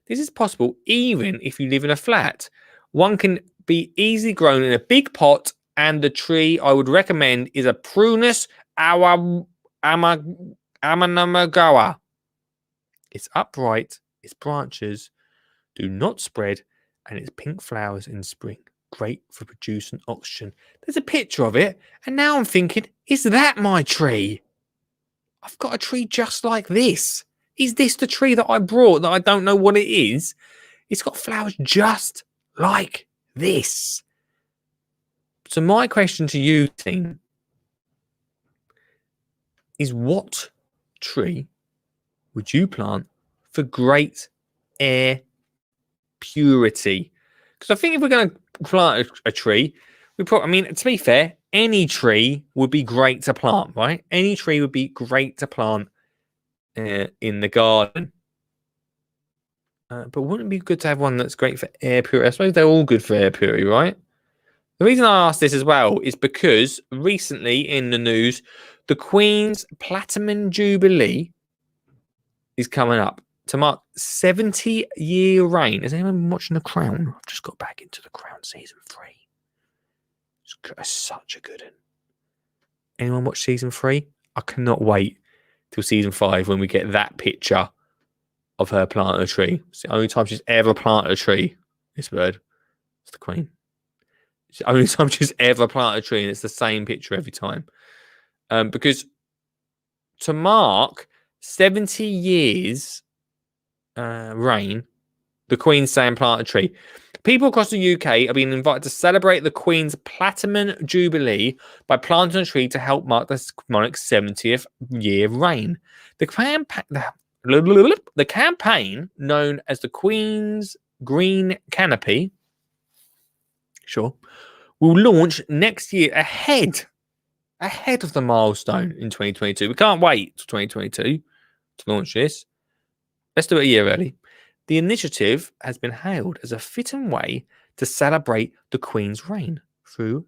This is possible even if you live in a flat. One can be easily grown in a big pot, and the tree I would recommend is a Prunus amanamagawa. It's upright, its branches do not spread, and its pink flowers in spring. Great for producing oxygen. There's a picture of it, and now I'm thinking, is that my tree? I've got a tree just like this. Is this the tree that I brought that I don't know what it is? It's got flowers just like this. So my question to you, team, is what tree would you plant for great air purity? Because I think if we're going to plant a tree, I mean, to be fair, any tree would be great to plant, right? Any tree would be great to plant in the garden. But wouldn't it be good to have one that's great for air purity? I suppose they're all good for air purity, right? The reason I asked this as well is because recently in the news, the Queen's Platinum Jubilee is coming up to mark 70-year reign. Has anyone been watching The Crown? I've just got back into The Crown season 3. It's such a good one. Anyone watch season 3? I cannot wait till season 5 when we get that picture of her planting a tree. It's the only time she's ever planted a tree. This bird. It's the Queen. It's the only time she's ever planted a tree, and it's the same picture every time. Because to mark 70 years reign, the Queen's saying plant a tree. People across the UK are being invited to celebrate the Queen's Platinum Jubilee by planting a tree to help mark the monarch's 70th year reign. The campaign, known as the Queen's Green Canopy, will launch next year ahead of the milestone in 2022. We can't wait till 2022 to launch this. Let's do it a year early. The initiative has been hailed as a fitting way to celebrate the Queen's reign through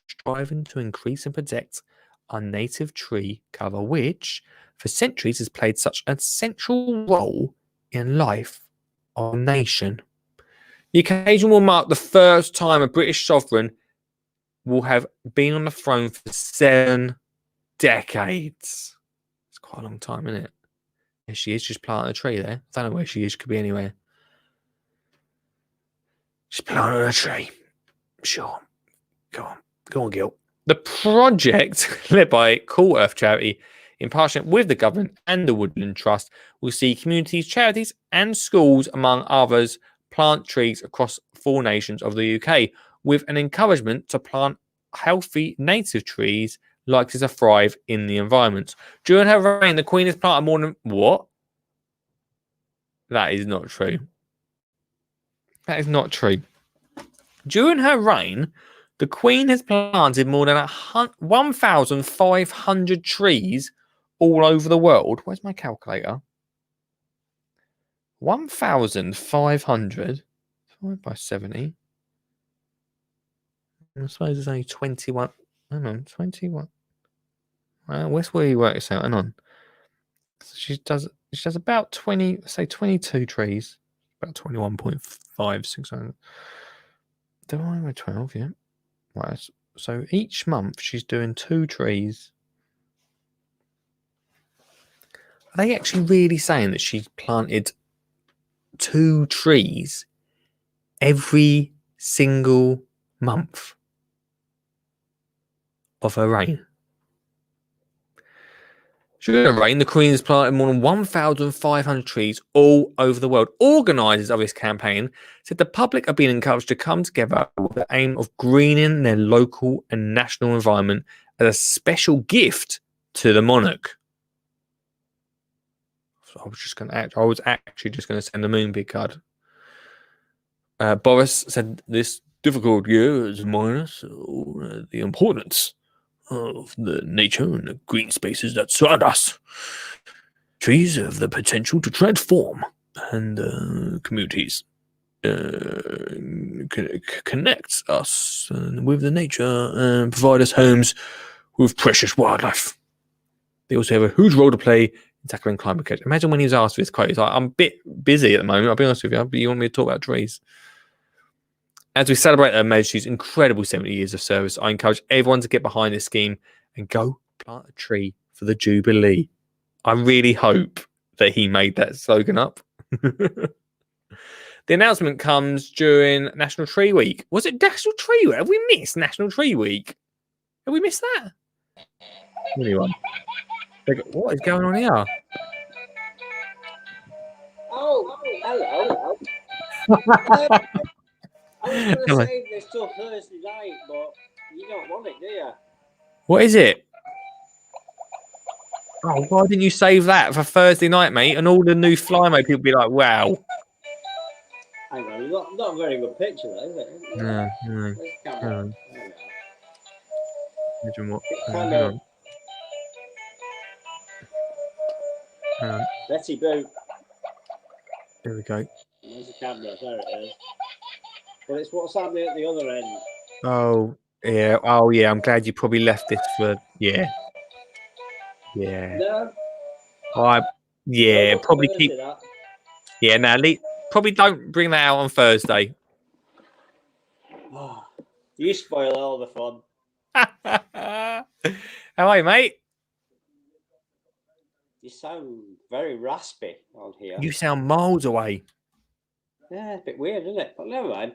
striving to increase and protect our native tree cover, which for centuries has played such a central role in life of a nation. The occasion will mark the first time a British sovereign will have been on the throne for 7 decades. It's quite a long time, isn't it? There she is, just planting a tree there. I don't know where she is. She could be anywhere. She's planting a tree. Sure. Go on, Gil. The project, led by Cool Earth Charity, in partnership with the government and the Woodland Trust, will see communities, charities and schools, among others, plant trees across 4 nations of the UK, with an encouragement to plant healthy native trees likely to thrive in the environment. During her reign, the Queen has planted more than... What? That is not true. That is not true. During her reign, the Queen has planted more than 1,500 trees all over the world. Where's my calculator? 1,500 divided by 70. I suppose it's only 21. Hang on, 21. Where's where you work this out? Hang on. So she does about 20, say 22 trees, about 21.5600. Divided by 12, yeah. Right. So each month she's doing 2 trees. Are they actually really saying that she's planted 2 trees every single month of her reign? During her reign, the Queen has planted more than 1,500 trees all over the world. Organisers of this campaign said the public are being encouraged to come together with the aim of greening their local and national environment as a special gift to the monarch. So I was actually just going to send a Moonbig card. Boris said this difficult year has reminded us of the importance of the nature and the green spaces that surround us. Trees have the potential to transform and communities. connects us with the nature and provide us homes with precious wildlife. They also have a huge role to play in tackling climate change. Imagine when he was asked for this quote, he's like, I'm a bit busy at the moment, I'll be honest with you, but you want me to talk about trees? As we celebrate Her Majesty's incredible 70 years of service, I encourage everyone to get behind this scheme and go plant a tree for the Jubilee. I really hope that he made that slogan up. The announcement comes during National Tree Week. Was it National Tree Week? Have we missed National Tree Week? Have we missed that? Anyway, what is going on here? Oh, hello. I was going to Hello. save this till Thursday night, but you don't want it, do you? What is it? Oh, why didn't you save that for Thursday night, mate? And all the new Flymo people be like, wow. Hang on, not a very good picture, though, is it? No. Where's the camera? No. There we Imagine what. are. Kind of Betty Boot. There we go. There's the camera, there it is. But it's what's happening at the other end. Oh yeah. Oh yeah. I'm glad you probably left this for. Yeah. No? Yeah. No, Probably Thursday, keep. that. Yeah. Now, probably don't bring that out on Thursday. Oh, you spoil all the fun. How are you, mate? You sound very raspy on here. You sound miles away. Yeah, a bit weird, isn't it? But never mind.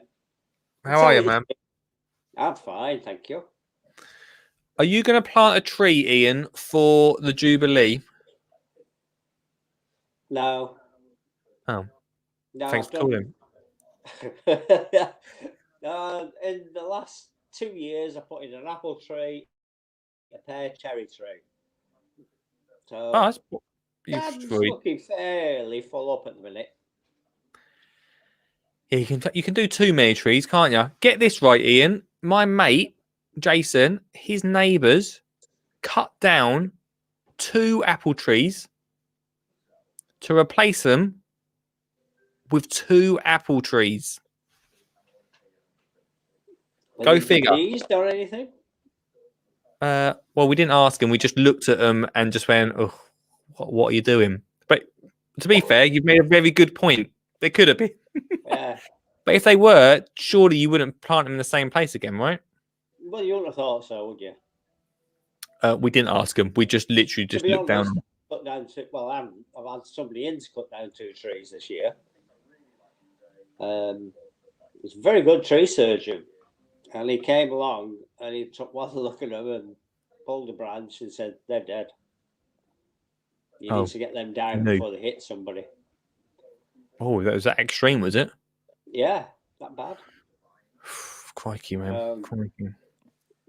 How are you, man? I'm fine, thank you. Are you going to plant a tree, Ian, for the Jubilee? No. Oh. No, Thanks I've for done- calling. In the last 2 years, I put in an apple tree, a pear cherry tree. So Oh, that's that's very- looking fairly full up at the minute. Yeah, you can do too many trees, can't you? Get this right, Ian. My mate, Jason, his neighbours cut down 2 apple trees to replace them with 2 apple trees. Go Any figure. diseased or anything? Well, we didn't ask him. We just looked at them and just went, "Oh, what are you doing?" But to be fair, you've made a very good point. They could have been. Yeah. But if they were, surely you wouldn't plant them in the same place again, right? Well, you wouldn't have thought so, would you? We didn't ask them. We just literally just be looked down. honest, Cut down to, well, I've had somebody in to cut down 2 trees this year. He's a very good tree surgeon. And he came along and he took one look at them and pulled a branch and said, they're dead. You Oh, need to get them down no. before they hit somebody. Oh, that was that extreme, was it? Yeah, that bad. Crikey, man. Crikey.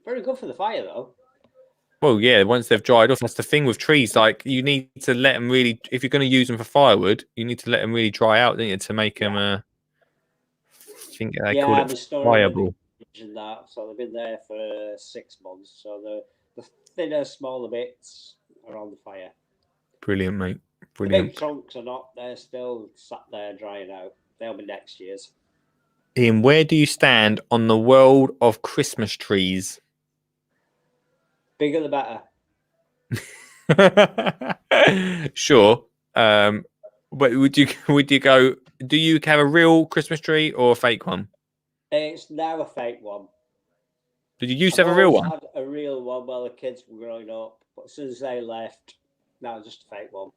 Very good for the fire, though. Well, yeah, once they've dried off, that's the thing with trees. Like, you need to let them really, if you're going to use them for firewood, you need to let them really dry out, don't you, to make them, I think they call I've been it storing them in viable. the fridge and that. So they've been there for 6 months. So the thinner, smaller bits are on the fire. Brilliant, mate. The Brilliant. big trunks are not. They're still sat there drying out. They'll be next year's. Ian, where do you stand on the world of Christmas trees? Bigger the better. Sure. But would you go? Do you have a real Christmas tree or a fake one? It's now a fake one. Did you used to have a real one? Had a real one while the kids were growing up, but as soon as they left, now just a fake one.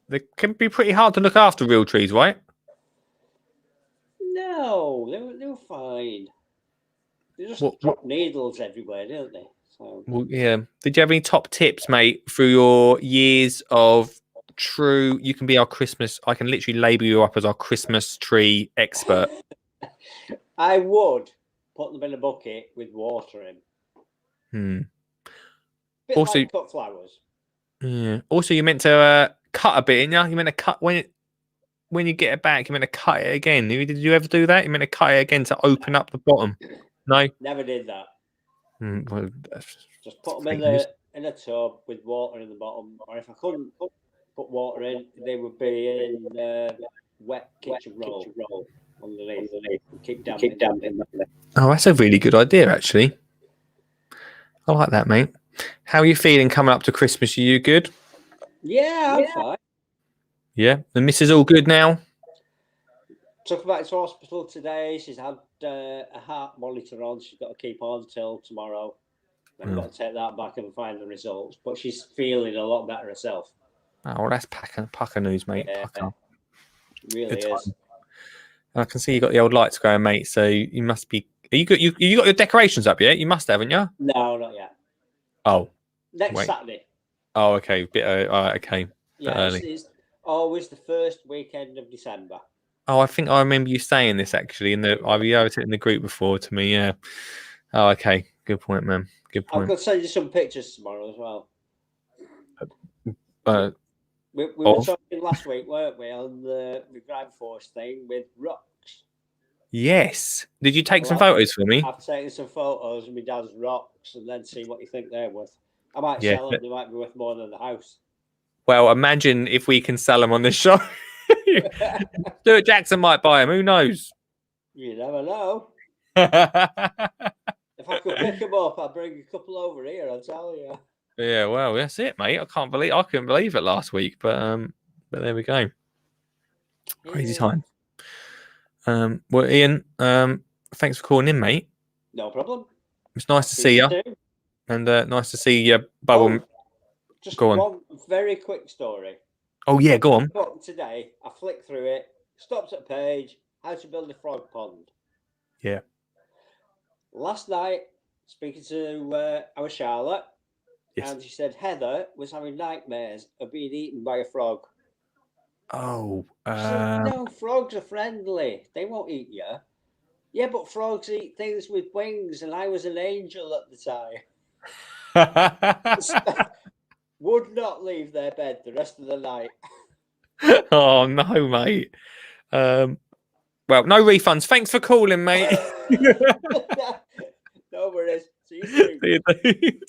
They can be pretty hard to look after real trees, right? No, they were fine. They just drop needles everywhere, don't they? So Well, yeah. Did you have any top tips, mate, through your years of true? You can be our Christmas. I can literally label you up as our Christmas tree expert. I would put them in a bucket with water in. Bit Also- like cut flowers. Yeah. Also, you meant to cut a bit, didn't you? You meant to cut when you get it back. You meant to cut it again. Did you ever do that? You meant to cut it again to open up the bottom. No. Never did that. Well, Just put them fake news. in a tub with water in the bottom. Or if I couldn't put water in, they would be in wet kitchen roll. underneath. Keep damping. Oh, that's a really good idea, actually. I like that, mate. How are you feeling coming up to Christmas? Are you good? Yeah, I'm fine. Yeah. The missus all good now? Took her back to hospital today. She's had a heart monitor on. She's got to keep on till tomorrow. I've got to take that back and find the results. But she's feeling a lot better herself. Oh, well, that's pucker news, mate. Yeah, Pucker. Really Good is. time. I can see you got the old lights going, mate. So you must be. Are you got you got your decorations up yet? You must have, haven't you? No, not yet. Oh. Next Wait. Saturday. Oh, okay. Bit okay. Yeah, early. it's always the first weekend of December. Oh, I think I remember you saying this actually in the in the group before to me. Yeah. Oh, okay. Good point, man. Good I'm point. going to send you some pictures tomorrow as well. We were talking last week, weren't we, on the Grand Force thing with rocks. Yes. Did you take some photos for me? I've taken some photos of my dad's rocks and then see what you think they're worth. I might Yeah. sell them. They might be worth more than the house. Well, imagine if we can sell them on this show. Stuart Jackson might buy them. Who knows? You never know. Yeah, If I could pick them up, I'd bring a couple over here, I'll tell you. well, that's it, mate. I couldn't believe it last week, but there we go. Crazy time. Well, Ian, thanks for calling in, mate. No problem. It's nice to see you, too. and nice to see you, Bubble. Just Go on. one very quick story. Oh yeah, go on. But today, I flicked through it, stopped at a page, how to build a frog pond. Yeah. Last night, speaking to our Charlotte, Yes. and she said Heather was having nightmares of being eaten by a frog. Oh. She said, no, frogs are friendly. They won't eat you. Yeah, but frogs eat things with wings, and I was an angel at the time. Would not leave their bed the rest of the night. Oh no, mate. Well, no refunds. Thanks for calling, mate. No worries. See you soon. See you,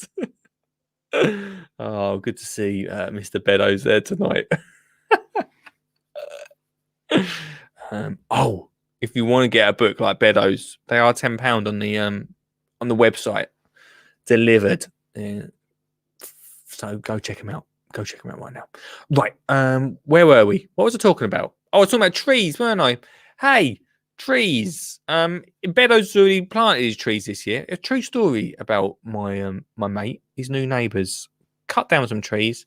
dude. Oh, good to see Mr. Beddoes there tonight. If you want to get a book like Beddoes, they are £10 on the website, delivered. Yeah. So go check them out. Go check them out right now. Right. Where were we? What was I talking about? Oh, I was talking about trees, weren't I? Hey, trees. Beddoes already planted his trees this year. A true story about my my mate, his new neighbours, cut down some trees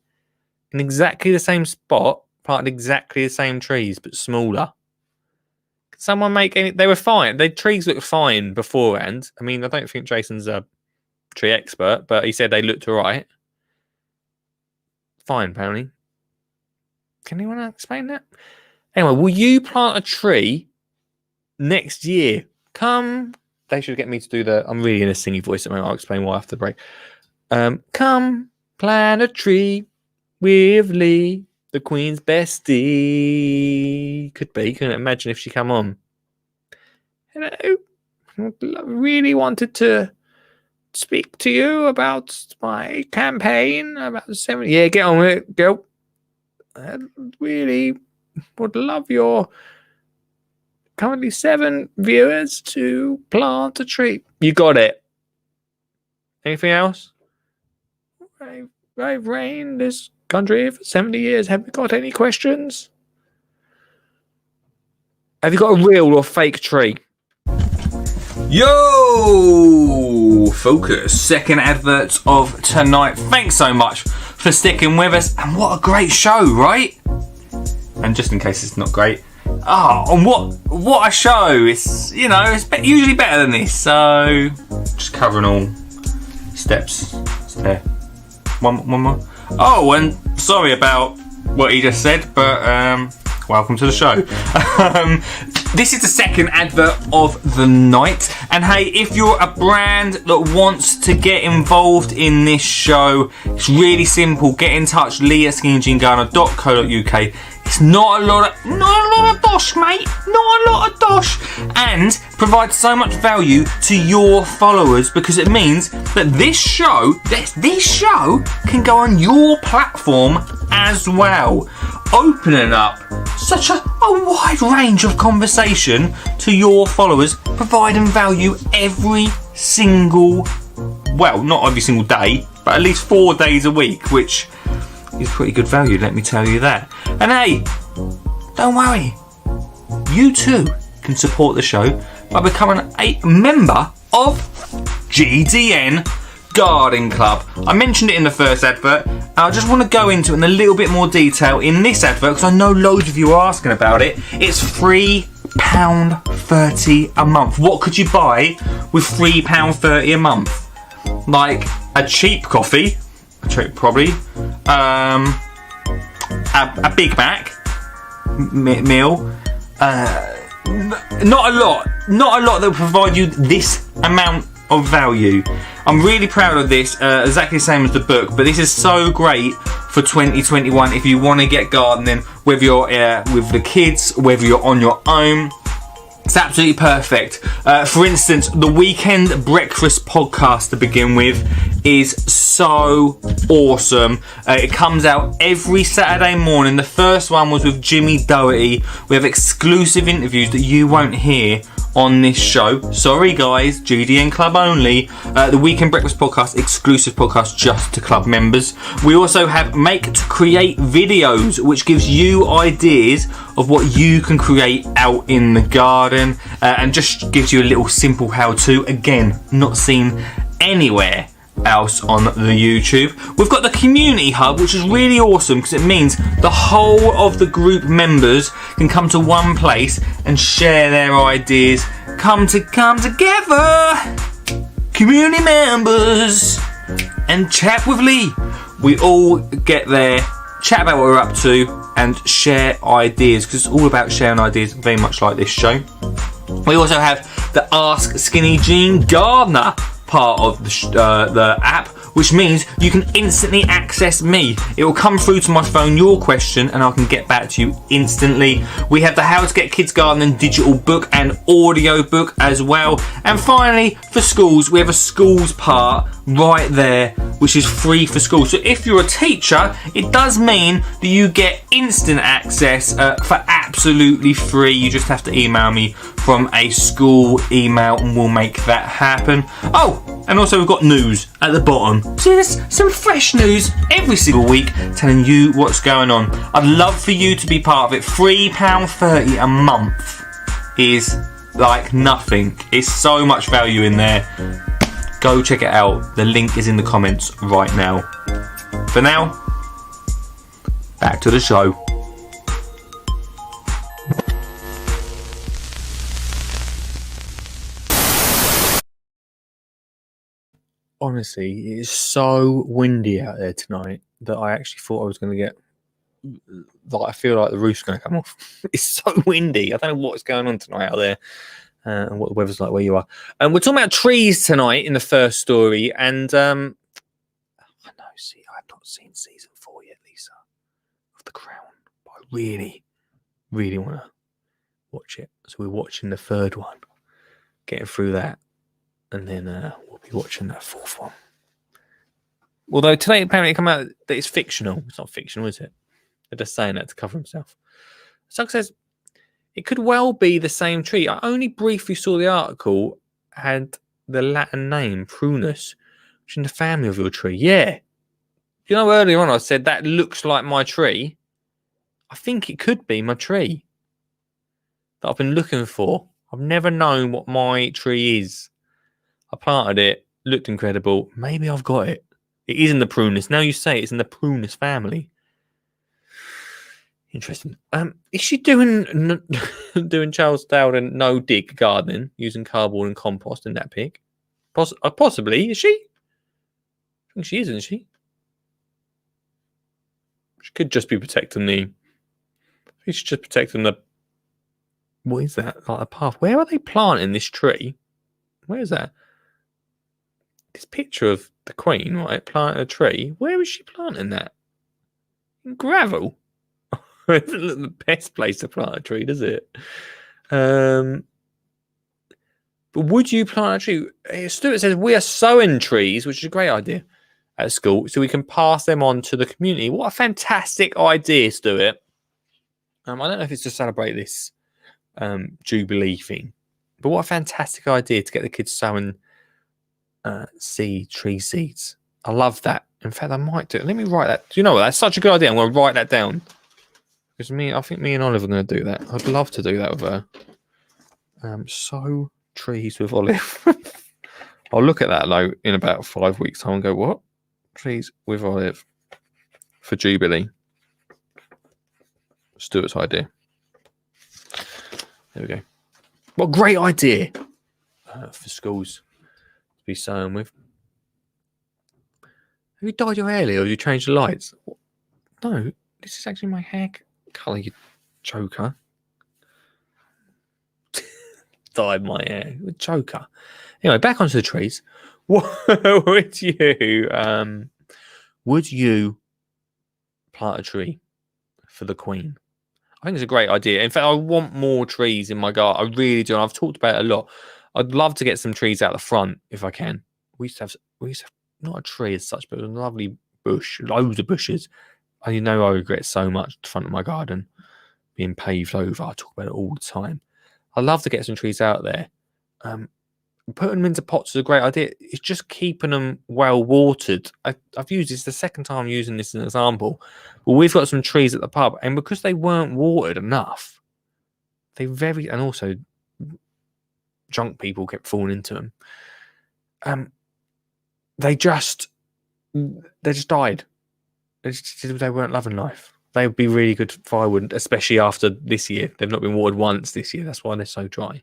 in exactly the same spot, planted exactly the same trees, but smaller. Can someone make any? They were fine. The trees looked fine beforehand. I mean, I don't think Jason's a tree expert, but he said they looked all right. Fine, apparently. Can anyone explain that? Anyway, will you plant a tree next year? Come. They should get me to do I'm really in a singy voice at the moment. I'll explain why after the break. Come plant a tree with Lee, the Queen's bestie. Could be. Couldn't imagine if she come on. Hello. Really wanted to speak to you about my campaign about the 70. Yeah, get on with it, girl. I really would love your currently 7 viewers to plant a tree. You got it. Anything else? I've reigned this country for 70 years. Have you got any questions? Have you got a real or fake tree? Yo, focus. Second advert of tonight. Thanks so much for sticking with us. And what a great show, right? And just in case it's not great, and what a show. It's, it's usually better than this. So just covering all steps. It's there. One more. Oh, and sorry about what he just said, but welcome to the show. This is the second advert of the night. And hey, if you're a brand that wants to get involved in this show, it's really simple. Get in touch, lee@skinnyjeangardener.co.uk. It's not a lot of dosh, mate. Not a lot of dosh. And provides so much value to your followers, because it means that this show can go on your platform as well, opening up such a wide range of conversation conversation to your followers, providing value every single, well, not every single day, but at least 4 days a week, which is pretty good value, let me tell you that. And hey, don't worry, you too can support the show by becoming a member of GDN Garden Club. I mentioned it in the first advert, and I just want to go into it in a little bit more detail in this advert because I know loads of you are asking about it. It's £3.30 a month. What could you buy with £3.30 a month? Like a cheap coffee, probably, a Big Mac meal. Not a lot that will provide you this amount of value. I'm really proud of this, exactly the same as the book, but this is so great for 2021 if you want to get gardening, whether you're with the kids, whether you're on your own. It's absolutely perfect. For instance, the Weekend Breakfast podcast to begin with is so awesome. It comes out every Saturday morning. The first one was with Jimmy Doherty. We have exclusive interviews that you won't hear on this show. Sorry guys, GDN Club only. The Weekend Breakfast podcast, exclusive podcast just to club members. We also have Make to Create videos, which gives you ideas of what you can create out in the garden, and just gives you a little simple how-to. Again, not seen anywhere else on the YouTube. We've got the community hub, which is really awesome because it means the whole of the group members can come to one place and share their ideas. Come together, community members, and chat with Lee. We all get there, chat about what we're up to, and share ideas because it's all about sharing ideas, very much like this show. We also have the Ask Skinny Jean Gardener part of the app, which means you can instantly access me. It will come through to my phone, your question, and I can get back to you instantly. We have the How to Get Kids Gardening digital book and audio book as well. And finally, for schools, we have a schools part right there, which is free for schools. So if you're a teacher, it does mean that you get instant access for absolutely free. You just have to email me from a school email and we'll make that happen. Oh, and also we've got news at the bottom. So there's some fresh news every single week telling you what's going on. I'd love for you to be part of it. £3.30 a month is like nothing. It's so much value in there. Go check it out. The link is in the comments right now. For now, back to the show. Honestly, it is so windy out there tonight that I actually thought I was going to get, like, I feel like the roof's going to come off. It's so windy. I don't know what's going on tonight out there and what the weather's like where you are. And we're talking about trees tonight in the first story. And I know, see, I've not seen season 4 yet, Lisa, of The Crown. But I really, really want to watch it. So we're watching the third one, getting through that. And then we'll be watching that fourth one. Although today apparently it came out that it's fictional. It's not fictional, is it? They're just saying that to cover himself. Sugg says it could well be the same tree. I only briefly saw the article had the Latin name Prunus, which is in the family of your tree. Yeah. You know, earlier on I said that looks like my tree. I think it could be my tree that I've been looking for. I've never known what my tree is. I planted it, looked incredible. Maybe I've got it. It is in the Prunus. Now you say it's in the Prunus family. Interesting. Is she doing Charles Dowden no dig gardening using cardboard and compost in that pic? Possibly. Is she? I think she is, isn't she? She could just be protecting the. She's just protecting the. What is that? Like a path. Where are they planting this tree? Where is that? This picture of the Queen, right, planting a tree. Where is she planting that? In gravel. It doesn't look the best place to plant a tree, does it? But would you plant a tree? Stuart says we are sowing trees, which is a great idea at school, so we can pass them on to the community. What a fantastic idea, Stuart. I don't know if it's to celebrate this Jubilee thing. But what a fantastic idea to get the kids sowing tree seeds. I love that. In fact, I might do it. Let me write that. Do you know what? That's such a good idea. I'm going to write that down. Because I think me and Olive are going to do that. I'd love to do that with her. Sow trees with Olive. I'll look at that though in about 5 weeks' time and go, what? Trees with Olive for Jubilee. Stuart's idea. There we go. What a great idea for schools to be sowing with. Have you dyed your hair, Leo? Have you changed the lights? No, this is actually my hair colour, you joker. Dyed my hair. Joker. Anyway, back onto the trees. Would you plant a tree for the Queen? I think it's a great idea. In fact, I want more trees in my garden. I really do. And I've talked about it a lot. I'd love to get some trees out the front if I can. We used to have not a tree as such, but a lovely bush, loads of bushes. And you know I regret so much the front of my garden being paved over. I talk about it all the time. I'd love to get some trees out there. Putting them into pots is a great idea. It's just keeping them well watered. I've used this the second time I'm using this as an example. Well, we've got some trees at the pub, and because they weren't watered enough, and also drunk people kept falling into them. They just died. They weren't loving life. They would be really good firewood, especially after this year. They've not been watered once this year. That's why they're so dry.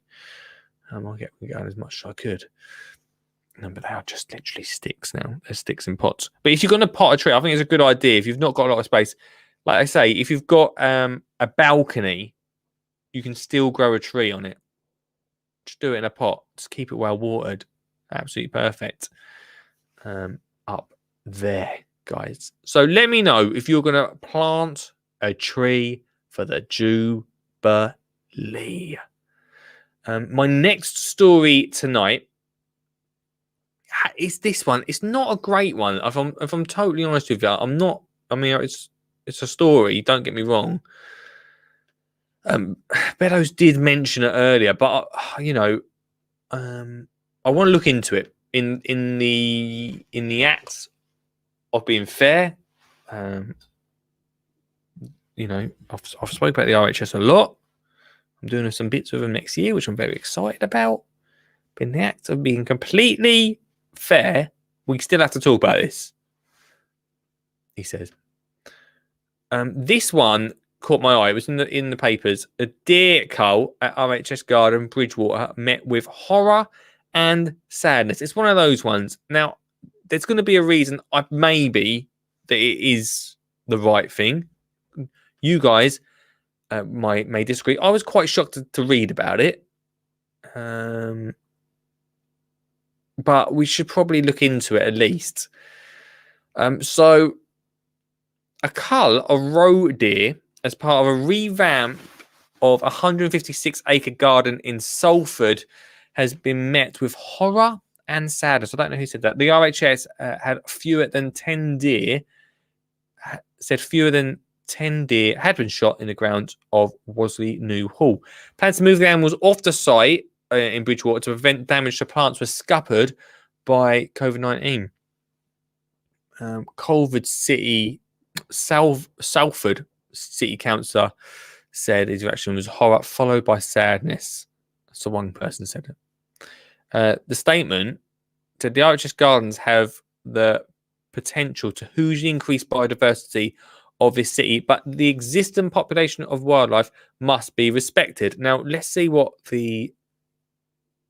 I'll get going as much as I could. No, but they are just literally sticks now. They're sticks in pots. But if you're going to pot a tree, I think it's a good idea. If you've not got a lot of space, like I say, if you've got a balcony, you can still grow a tree on it. Just do it in a pot. Just keep it well watered. Absolutely perfect. Up there, guys. So let me know if you're going to plant a tree for the Jubilee. My next story tonight is this one. It's not a great one. If I'm totally honest with you, I'm not. I mean, it's a story. Don't get me wrong. Beddoes did mention it earlier, but I want to look into it in the acts of being fair. I've spoken about the RHS a lot. I'm doing some bits with them next year, which I'm very excited about. But in the act of being completely fair, we still have to talk about this. He says, this one caught my eye. It was in the papers. A deer cull at RHS Garden, Bridgewater, met with horror and sadness. It's one of those ones. Now, there's going to be a reason, maybe, that it is the right thing. You guys may disagree. I was quite shocked to read about it. But we should probably look into it at least. So, a cull of roe deer as part of a revamp of a 156-acre garden in Salford has been met with horror and sadness. I don't know who said that. The RHS had fewer than 10 deer. Said fewer than 10 deer had been shot in the grounds of Worsley New Hall. Plans to move the animals off the site in Bridgewater to prevent damage to plants were scuppered by COVID-19. Salford City Councillor said his reaction was horror followed by sadness. So one person said it. The statement said the RHS Gardens have the potential to hugely increase biodiversity of this city, but the existing population of wildlife must be respected. Now, let's see what the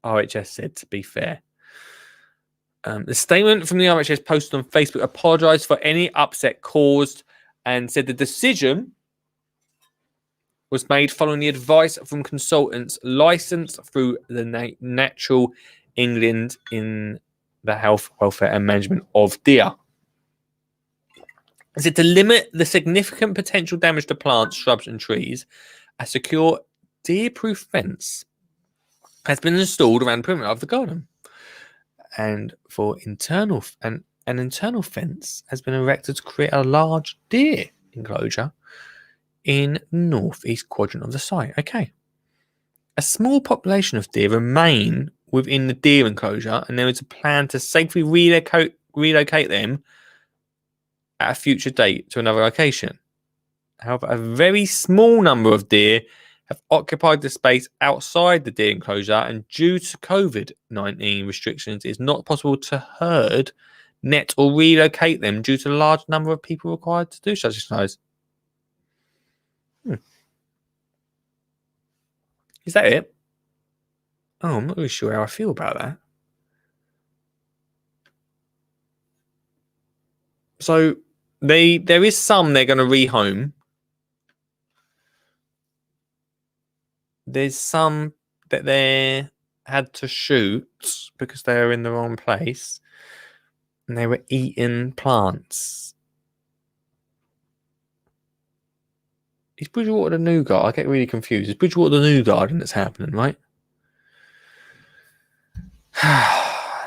RHS said, to be fair. The statement from the RHS posted on Facebook apologised for any upset caused and said the decision was made following the advice from consultants licensed through the Natural England in the health, welfare and management of deer. Is it to limit the significant potential damage to plants, shrubs and trees? A secure deer-proof fence has been installed around the perimeter of the garden. And for an internal fence has been erected to create a large deer enclosure in northeast quadrant of the site. Okay. A small population of deer remain within the deer enclosure, and there is a plan to safely relocate them at a future date to another location. However, a very small number of deer have occupied the space outside the deer enclosure, and due to COVID-19 restrictions, it's not possible to herd, net, or relocate them due to the large number of people required to do such exercise. Is that it? Oh, I'm not really sure how I feel about that. So there is some they're going to rehome. There's some that they had to shoot because they were in the wrong place and they were eating plants. Is Bridgewater the new garden? I get really confused. Is Bridgewater the new garden that's happening, right?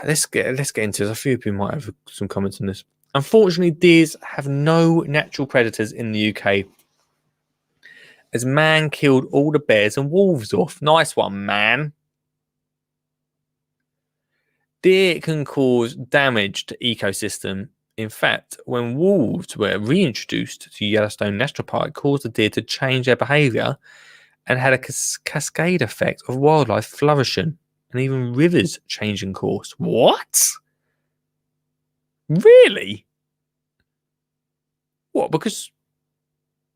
Let's get into this. A few people might have some comments on this. Unfortunately, deers have no natural predators in the UK, as man killed all the bears and wolves off. Nice one, man. Deer can cause damage to ecosystem. In fact, when wolves were reintroduced to Yellowstone National Park, it caused the deer to change their behaviour and had a cascade effect of wildlife flourishing and even rivers changing course. What? Really? What? Because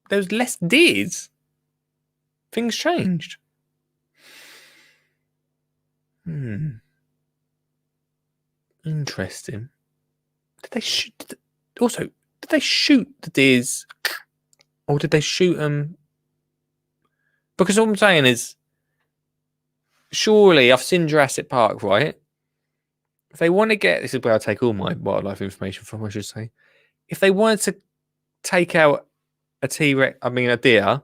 there was less deers? Things changed. Interesting. Did they shoot? Also, did they shoot the deers, or did they shoot them? Because all I'm saying is, surely I've seen Jurassic Park, right? If they want to get, this is where I take all my wildlife information from, I should say. If they wanted to take out a deer,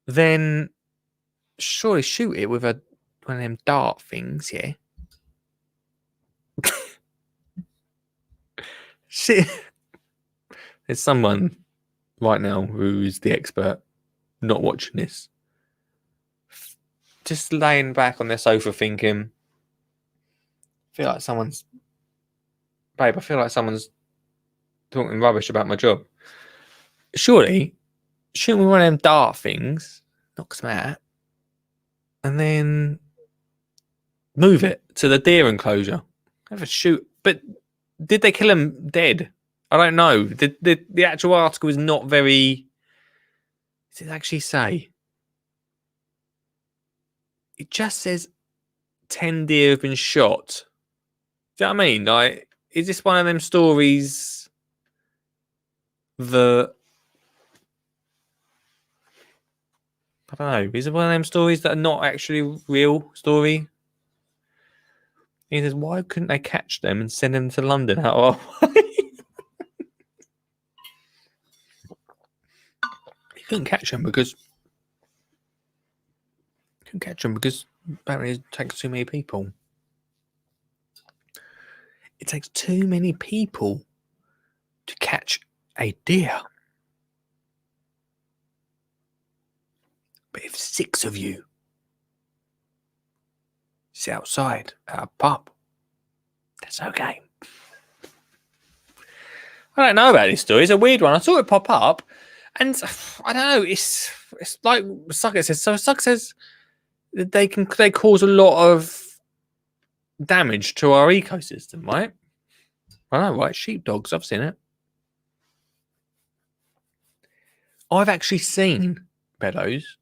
then surely shoot it with one of them dart things, yeah. Shit. There's someone right now who's the expert not watching this, just laying back on their sofa thinking, I feel like someone's talking rubbish about my job. Surely shouldn't we one of them dart things, knocks them out, and then move it to the deer enclosure? Have a shoot. But did they kill him dead? I don't know. The actual article is not very. Does it actually say? It just says 10 deer have been shot. Do you know what I mean? Like, is this one of them stories that, I don't know, is it one of them stories that are not actually real story? He says, why couldn't they catch them and send them to London out of our way? You couldn't catch them because apparently it takes too many people. It takes too many people to catch a deer. But if 6 of you sit outside at a pub, that's okay. I don't know about this story. It's a weird one. I saw it pop up, and I don't know. It's like Sucker says. So Sucker says that they cause a lot of damage to our ecosystem, right? I know, right? Sheepdogs. I've seen it. I've actually seen, Beddoes,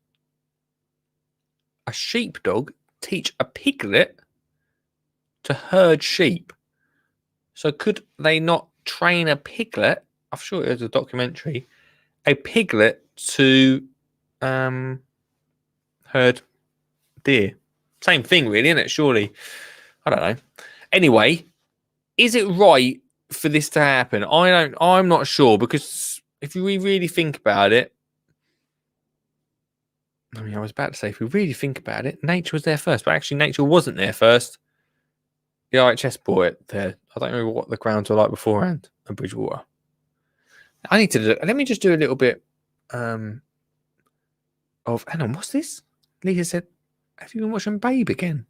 a sheepdog teach a piglet to herd sheep. So could they not train a piglet? I'm sure there's a documentary. A piglet to herd deer. Same thing, really, isn't it? Surely. I don't know. Anyway, is it right for this to happen? I'm not sure, because if we really think about it, I mean, I was about to say, if we really think about it, nature was there first, but actually nature wasn't there first. The IHS brought it there. I don't know what the grounds were like beforehand at Bridgewater. I need to let me just do a little bit of, hang on, what's this? Lisa said, have you been watching Babe again?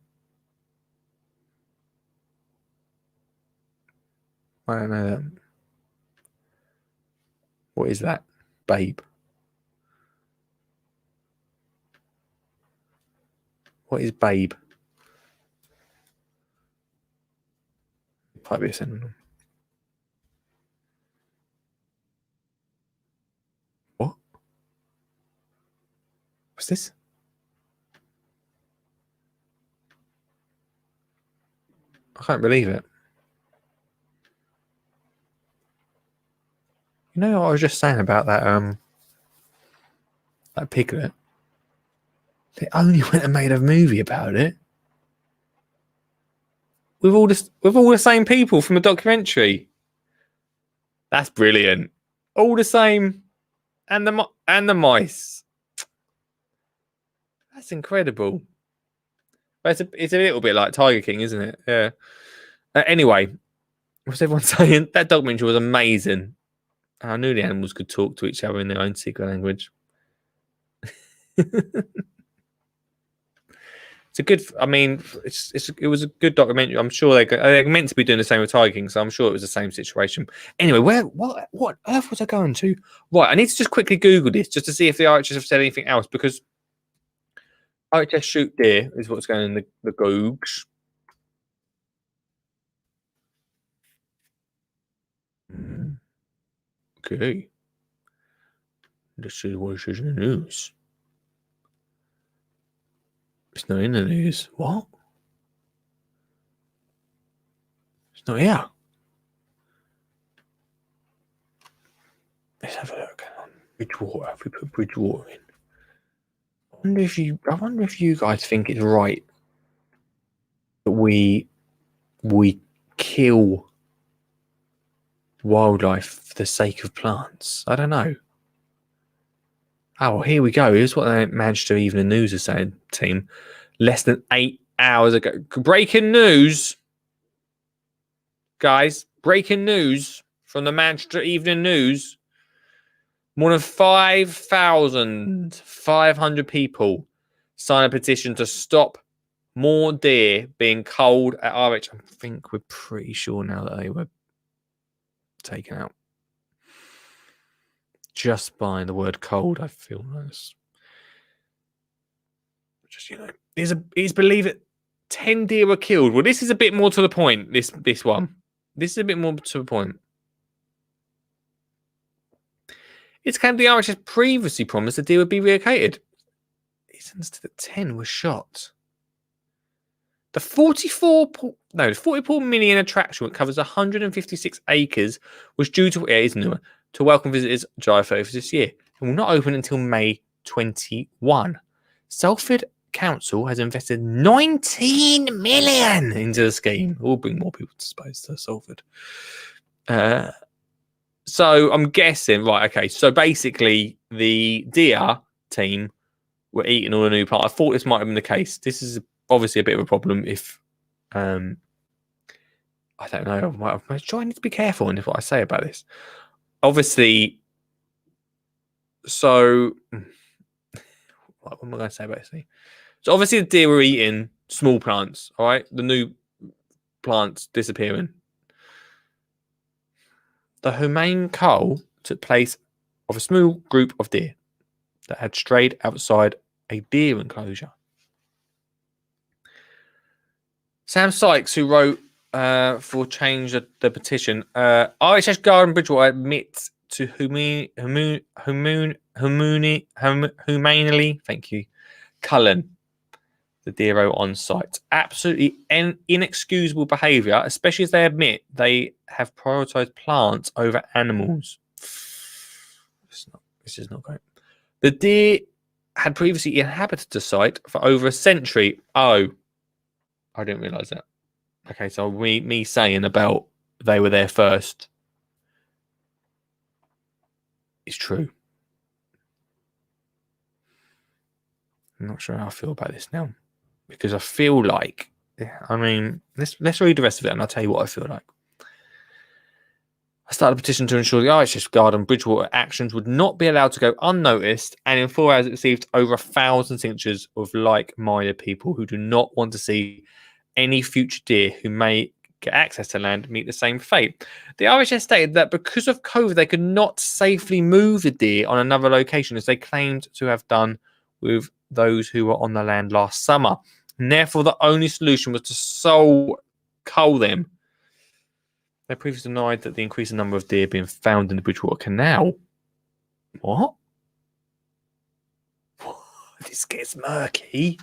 I don't know that. What is that? Babe. What is Babe? Type this in. What? What's this? I can't believe it. You know what I was just saying about that Piglet? They only went and made a movie about it. With all the same people from the documentary. That's brilliant. All the same, and the mice. That's incredible. But it's a little bit like Tiger King, isn't it? Yeah. Anyway, what's everyone saying? That documentary was amazing. I knew the animals could talk to each other in their own secret language. It's a good. I mean, it was a good documentary. I'm sure they're meant to be doing the same with Tiger King, so I'm sure it was the same situation. Anyway, what earth was I going to? Right, I need to just quickly Google this just to see if the RHS have said anything else, because RHS shoot deer is what's going in the Googs. Okay, this is what is in the news. It's not in the news. What? It's not here. Let's have a look. Hang on. Bridgewater. If we put Bridgewater in, I wonder if you guys think it's right that we kill wildlife for the sake of plants. I don't know. Oh, well, here we go. Here's what the Manchester Evening News is saying, team. Less than 8 hours ago. Breaking news. Guys, breaking news from the Manchester Evening News. More than 5,500 people sign a petition to stop more deer being culled at RH. I think we're pretty sure now that they were taken out. Just by the word cold, I feel nice. Just, it's believed that 10 deer were killed. Well, this is a bit more to the point. This one. This is a bit more to the point. It's claimed the RHS previously promised the deer would be relocated. It's understood that 10 were shot. The 44 million attraction, which covers 156 acres, was due to welcome visitors July 30th this year and will not open until May 21. Salford Council has invested 19 million into the scheme. We'll bring more people to space to Salford. So I'm guessing, right, okay, so basically the deer team were eating all the new plants. I thought this might have been the case. This is obviously a bit of a problem if, I don't know, I'm trying to be careful in what I say about this. Obviously, so, what am I going to say about this thing? So obviously the deer were eating small plants, all right? The new plants disappearing. The humane cull took place of a small group of deer that had strayed outside a deer enclosure. Sam Sykes, who wrote for change the petition, RHS Garden Bridgewater admits to humanely, thank you, culling the deer on site. Absolutely inexcusable behaviour, especially as they admit they have prioritised plants over animals. This is not great. The deer had previously inhabited the site for over a century. Oh, I didn't realise that. Okay, so me saying about they were there first is true. I'm not sure how I feel about this now, because I feel like, I mean, let's read the rest of it and I'll tell you what I feel like. started a petition to ensure the RHS Garden Bridgewater actions would not be allowed to go unnoticed, and in 4 hours it received over 1,000 signatures of like-minded people who do not want to see any future deer who may get access to land meet the same fate. The RHS stated that because of COVID, they could not safely move the deer on another location, as they claimed to have done with those who were on the land last summer. And therefore, the only solution was to cull them. They previously denied that the increasing number of deer being found in the Bridgewater Canal. What? This gets murky.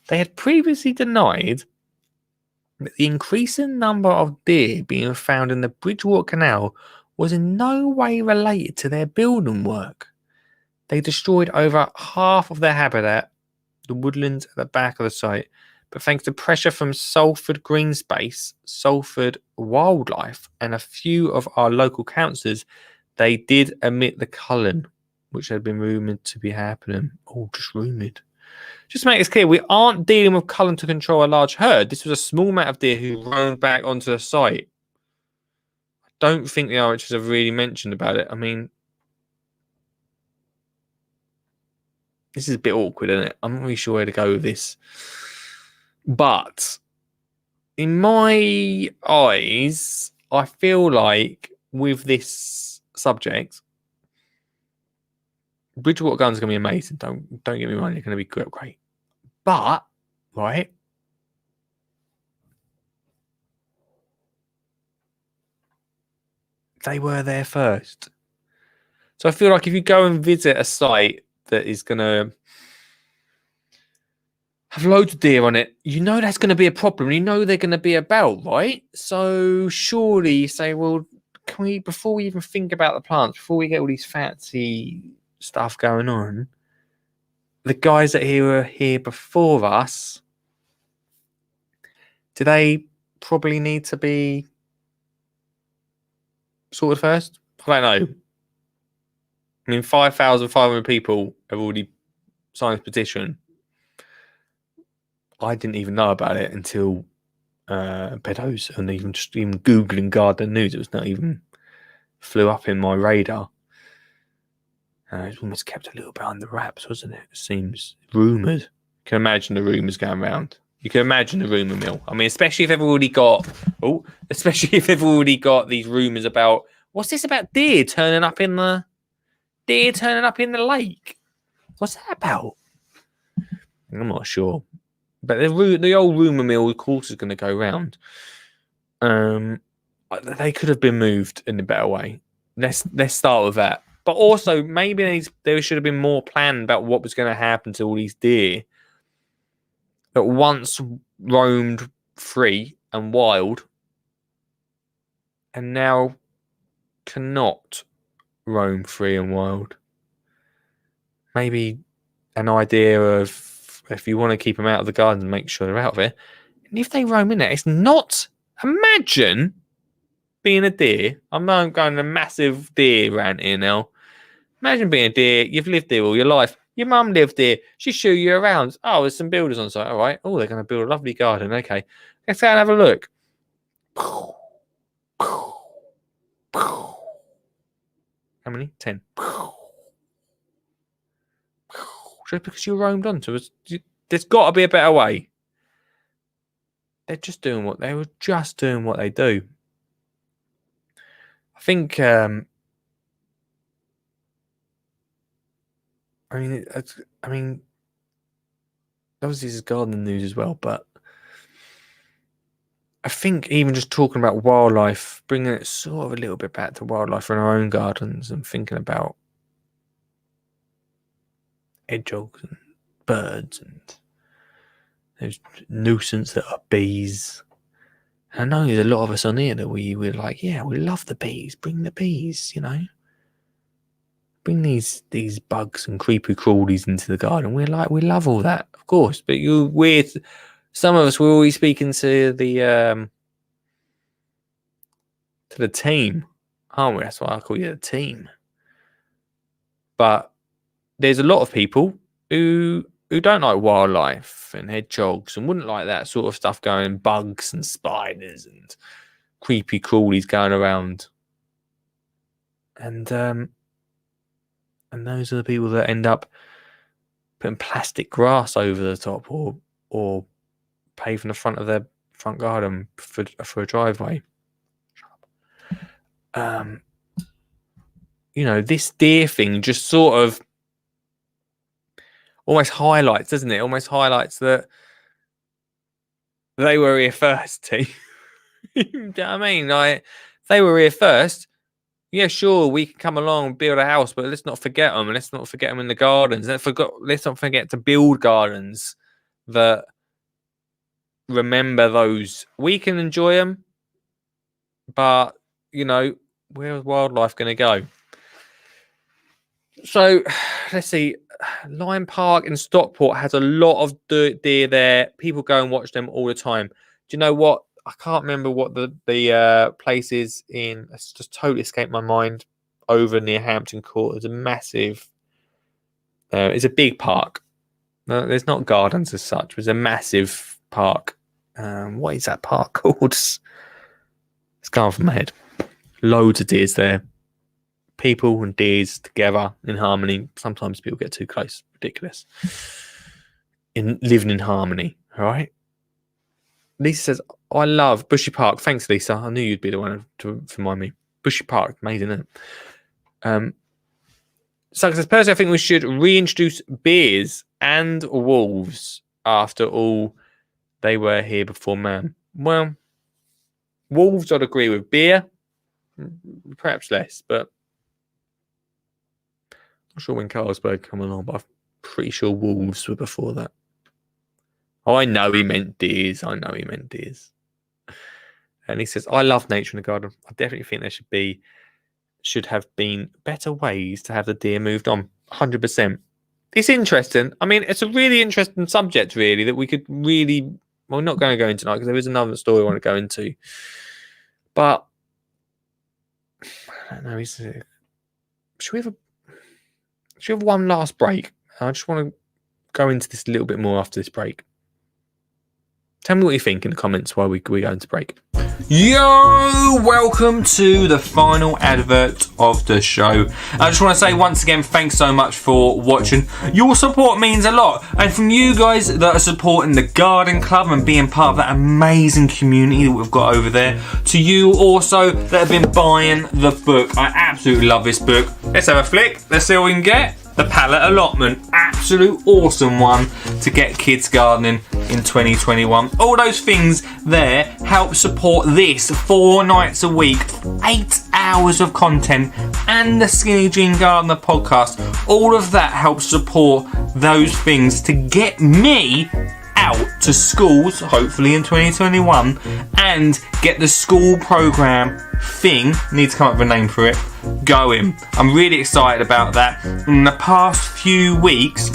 They had previously denied that the increasing number of deer being found in the Bridgewater Canal was in no way related to their building work. They destroyed over half of their habitat, the woodlands at the back of the site, but thanks to pressure from Salford Green Space, Salford Wildlife, and a few of our local councillors, they did omit the culling, which had been rumoured to be happening. Oh, just rumoured. Just to make this clear, we aren't dealing with culling to control a large herd. This was a small amount of deer who roamed back onto the site. I don't think the RHs have really mentioned about it. I mean, this is a bit awkward, isn't it? I'm not really sure where to go with this. But in my eyes, I feel like with this subject, Bridgewater Gardens is going to be amazing. Don't get me wrong, they're going to be great. But, right, they were there first. So I feel like if you go and visit a site that is going to have loads of deer on it, you know that's going to be a problem. You know they're going to be about, right? So surely you say, well, can we, before we even think about the plants, before we get all these fancy stuff going on, the guys that were here before us, do they probably need to be sorted first? I don't know. I mean, 5,500 people have already signed this petition. I didn't even know about it until Beddoes, and even Googling Garden News. It was not even flew up in my radar. It was almost kept a little bit under wraps, wasn't it? It seems rumoured. You can imagine the rumours going around. You can imagine the rumour mill. I mean, especially if they've already got these rumours about what's this about deer turning up in the lake. What's that about? I'm not sure. But the old rumour mill, of course, is going to go round. They could have been moved in a better way. Let's start with that. But also, maybe there should have been more plan about what was going to happen to all these deer that once roamed free and wild and now cannot roam free and wild. Maybe an idea of, if you want to keep them out of the garden, make sure they're out of it. And if they roam in there, it's not. Imagine being a deer. I'm not going a massive deer rant here now. Imagine being a deer. You've lived there all your life. Your mum lived there. She showed you around. Oh, there's some builders on site. All right. Oh, they're going to build a lovely garden. Okay. Let's go and have a look. How many? 10. Just because you roamed onto us, there's got to be a better way. They were just doing what they do. I think. I mean, obviously this is gardening news as well, but I think even just talking about wildlife, bringing it sort of a little bit back to wildlife in our own gardens and thinking about hedgehogs and birds and those nuisance that are bees. I know there's a lot of us on here that we're like, yeah, we love the bees. Bring the bees, you know. Bring these bugs and creepy crawlies into the garden. We love all that, of course. But some of us, we're always speaking to the team, aren't we? That's why I call you the team. But there's a lot of people who don't like wildlife and hedgehogs and wouldn't like that sort of stuff going, bugs and spiders and creepy crawlies going around And those are the people that end up putting plastic grass over the top or paving the front of their front garden for a driveway. This deer thing just sort of almost highlights, doesn't it? Almost highlights that they were here first, T. You know what I mean? Like, they were here first. Yeah, sure, we can come along and build a house, but let's not forget them. And let's not forget them in the gardens. Let's not forget to build gardens that remember those. We can enjoy them, but, where's wildlife going to go? So, let's see. Lion Park in Stockport has a lot of deer there. People go and watch them all the time. Do you know what? I can't remember what the place is in. It's just totally escaped my mind. Over near Hampton Court, there's a massive. It's a big park. There's not gardens as such. But it's a massive park. What is that park called? It's gone from my head. Loads of deers there. People and deers together in harmony. Sometimes people get too close. Ridiculous. Living in harmony. All right. Lisa says, I love Bushy Park. Thanks, Lisa. I knew you'd be the one to remind me. Bushy Park, amazing, isn't it? So says, personally, I think we should reintroduce bears and wolves after all they were here before man. Well, wolves I'd agree with. Bear, perhaps less, but I'm not sure when Carlsberg come along, but I'm pretty sure wolves were before that. Oh, I know he meant deers. And he says, I love nature in the garden. I definitely think there should have been better ways to have the deer moved on. 100%. It's interesting. I mean, it's a really interesting subject, really, that we could really... Well, we're not going to go into tonight because there is another story I want to go into. But, I don't know. Should we have one last break? I just want to go into this a little bit more after this break. Tell me what you think in the comments while we go into break. Yo, welcome to the final advert of the show. I just want to say once again, thanks so much for watching. Your support means a lot. And from you guys that are supporting the Garden Club and being part of that amazing community that we've got over there, to you also that have been buying the book. I absolutely love this book. Let's have a flick. Let's see what we can get. The Pallet Allotment. Absolute awesome one to get kids gardening in 2021. All those things there help support this 4 nights a week, 8 hours of content, and the Skinny Jean Gardener podcast. All of that helps support those things to get me out to schools, hopefully in 2021, and get the school program thing, need to come up with a name for it, going. I'm really excited about that. In the past few weeks,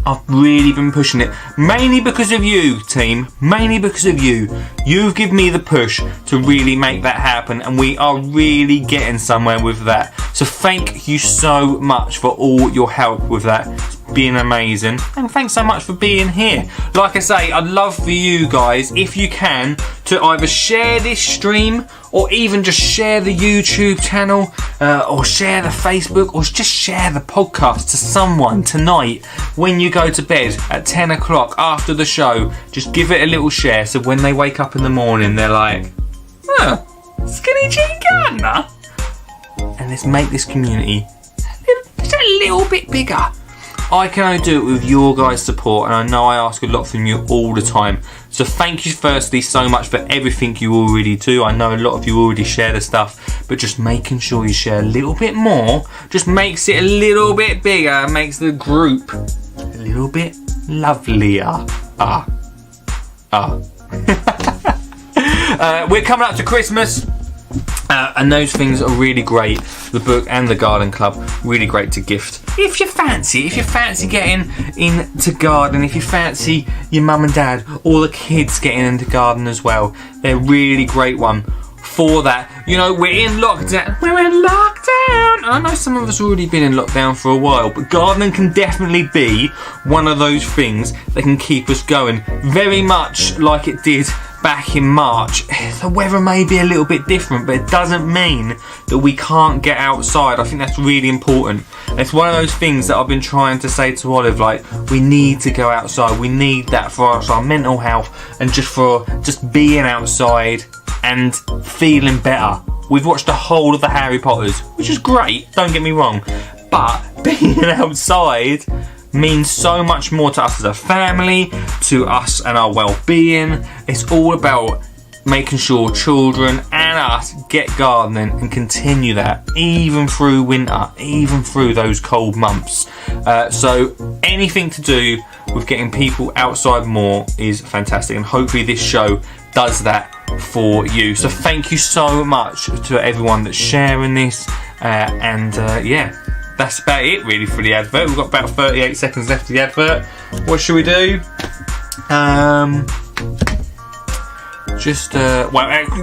I've really been pushing it, mainly because of you, team, mainly because of you. You've given me the push to really make that happen, and we are really getting somewhere with that. So thank you so much for all your help with that. It's been amazing, and thanks so much for being here. Like I say, I'd love for you guys, if you can, to either share this stream or even just share the YouTube channel or share the Facebook or just share the podcast to someone tonight when you go to bed at 10 o'clock after the show. Just give it a little share so when they wake up in the morning they're like, Skinny Jean Gardener. And let's make this community just a little bit bigger. I can only do it with your guys' support, and I know I ask a lot from you all the time. So thank you firstly so much for everything you already do. I know a lot of you already share the stuff, but just making sure you share a little bit more just makes it a little bit bigger, makes the group a little bit lovelier. We're coming up to Christmas. And those things are really great. The book and the Garden Club, really great to gift. If you fancy getting into garden, if you fancy your mum and dad or the kids getting into garden as well, they're a really great one for that. You know, we're in lockdown. And I know some of us already been in lockdown for a while, but gardening can definitely be one of those things that can keep us going. Very much like it did back in March. The weather may be a little bit different, but it doesn't mean that we can't get outside. I think that's really important. It's one of those things that I've been trying to say to Olive, like, we need to go outside. We need that for our mental health and just being outside and feeling better. We've watched the whole of the Harry Potters, which is great, don't get me wrong, but being outside means so much more to us as a family, to us and our well-being. It's all about making sure children and us get gardening and continue that even through winter, even through those cold months. So anything to do with getting people outside more is fantastic, and hopefully this show does that for you. So thank you so much to everyone that's sharing this, yeah, that's about it really for the advert. We've got about 38 seconds left of the advert. What should we do?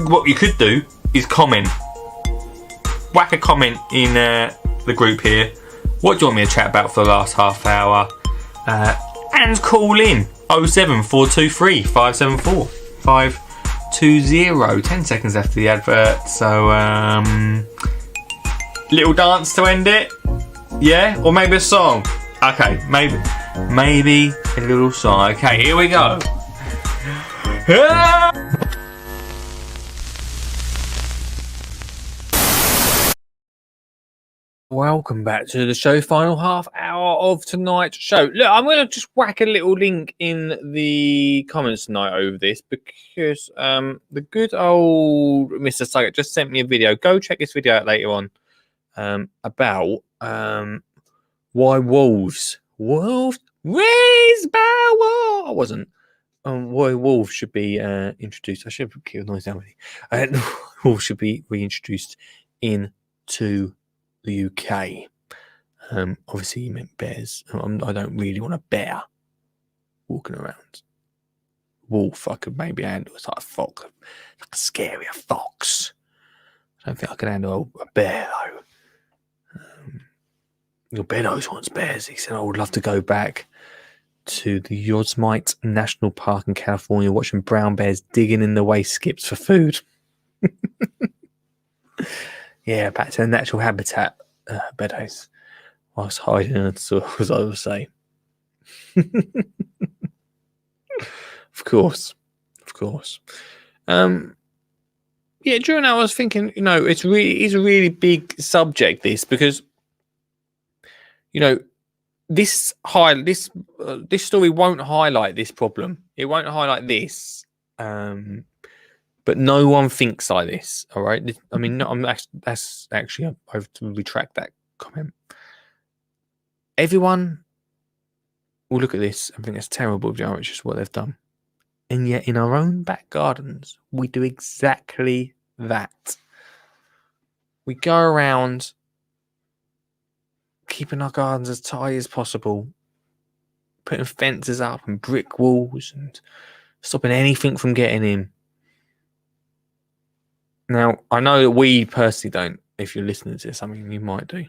What you could do is comment. Whack a comment in the group here. What do you want me to chat about for the last half hour? And call in 07423 574 520. 10 seconds after the advert. So, little dance to end it. Yeah, or maybe a song. Okay, maybe a little song. Okay, here we go. Welcome back to the show. Final half hour of tonight's show. Look, I'm going to just whack a little link in the comments tonight over this because the good old Mr. Suggett just sent me a video. Go check this video out later on about why wolves raised by wolves. I wasn't. Why wolves should be introduced. I should have kept noise down with you. Wolves should be reintroduced into the UK. Obviously, you meant bears. I don't really want a bear walking around. Wolf, I could maybe handle. It's like a fox, like a scarier fox. I don't think I can handle a bear though. Your Beddoes wants bears. He said, I would love to go back to the Yosemite National Park in California, watching brown bears digging in the waste skips for food. Yeah, back to their natural habitat, Beddoes, whilst hiding in the soil, as I would say. Of course. Yeah, during that I was thinking, it's a really big subject, this, because this story won't highlight this problem. It won't highlight this, but no one thinks like this. All right. I mean, that's actually I have to retract that comment. Everyone will look at this and think it's terrible, which is what they've done, and yet in our own back gardens we do exactly that. We go around keeping our gardens as tidy as possible, putting fences up and brick walls and stopping anything from getting in. Now, I know that we personally don't. If you're listening to this, I mean, you might do.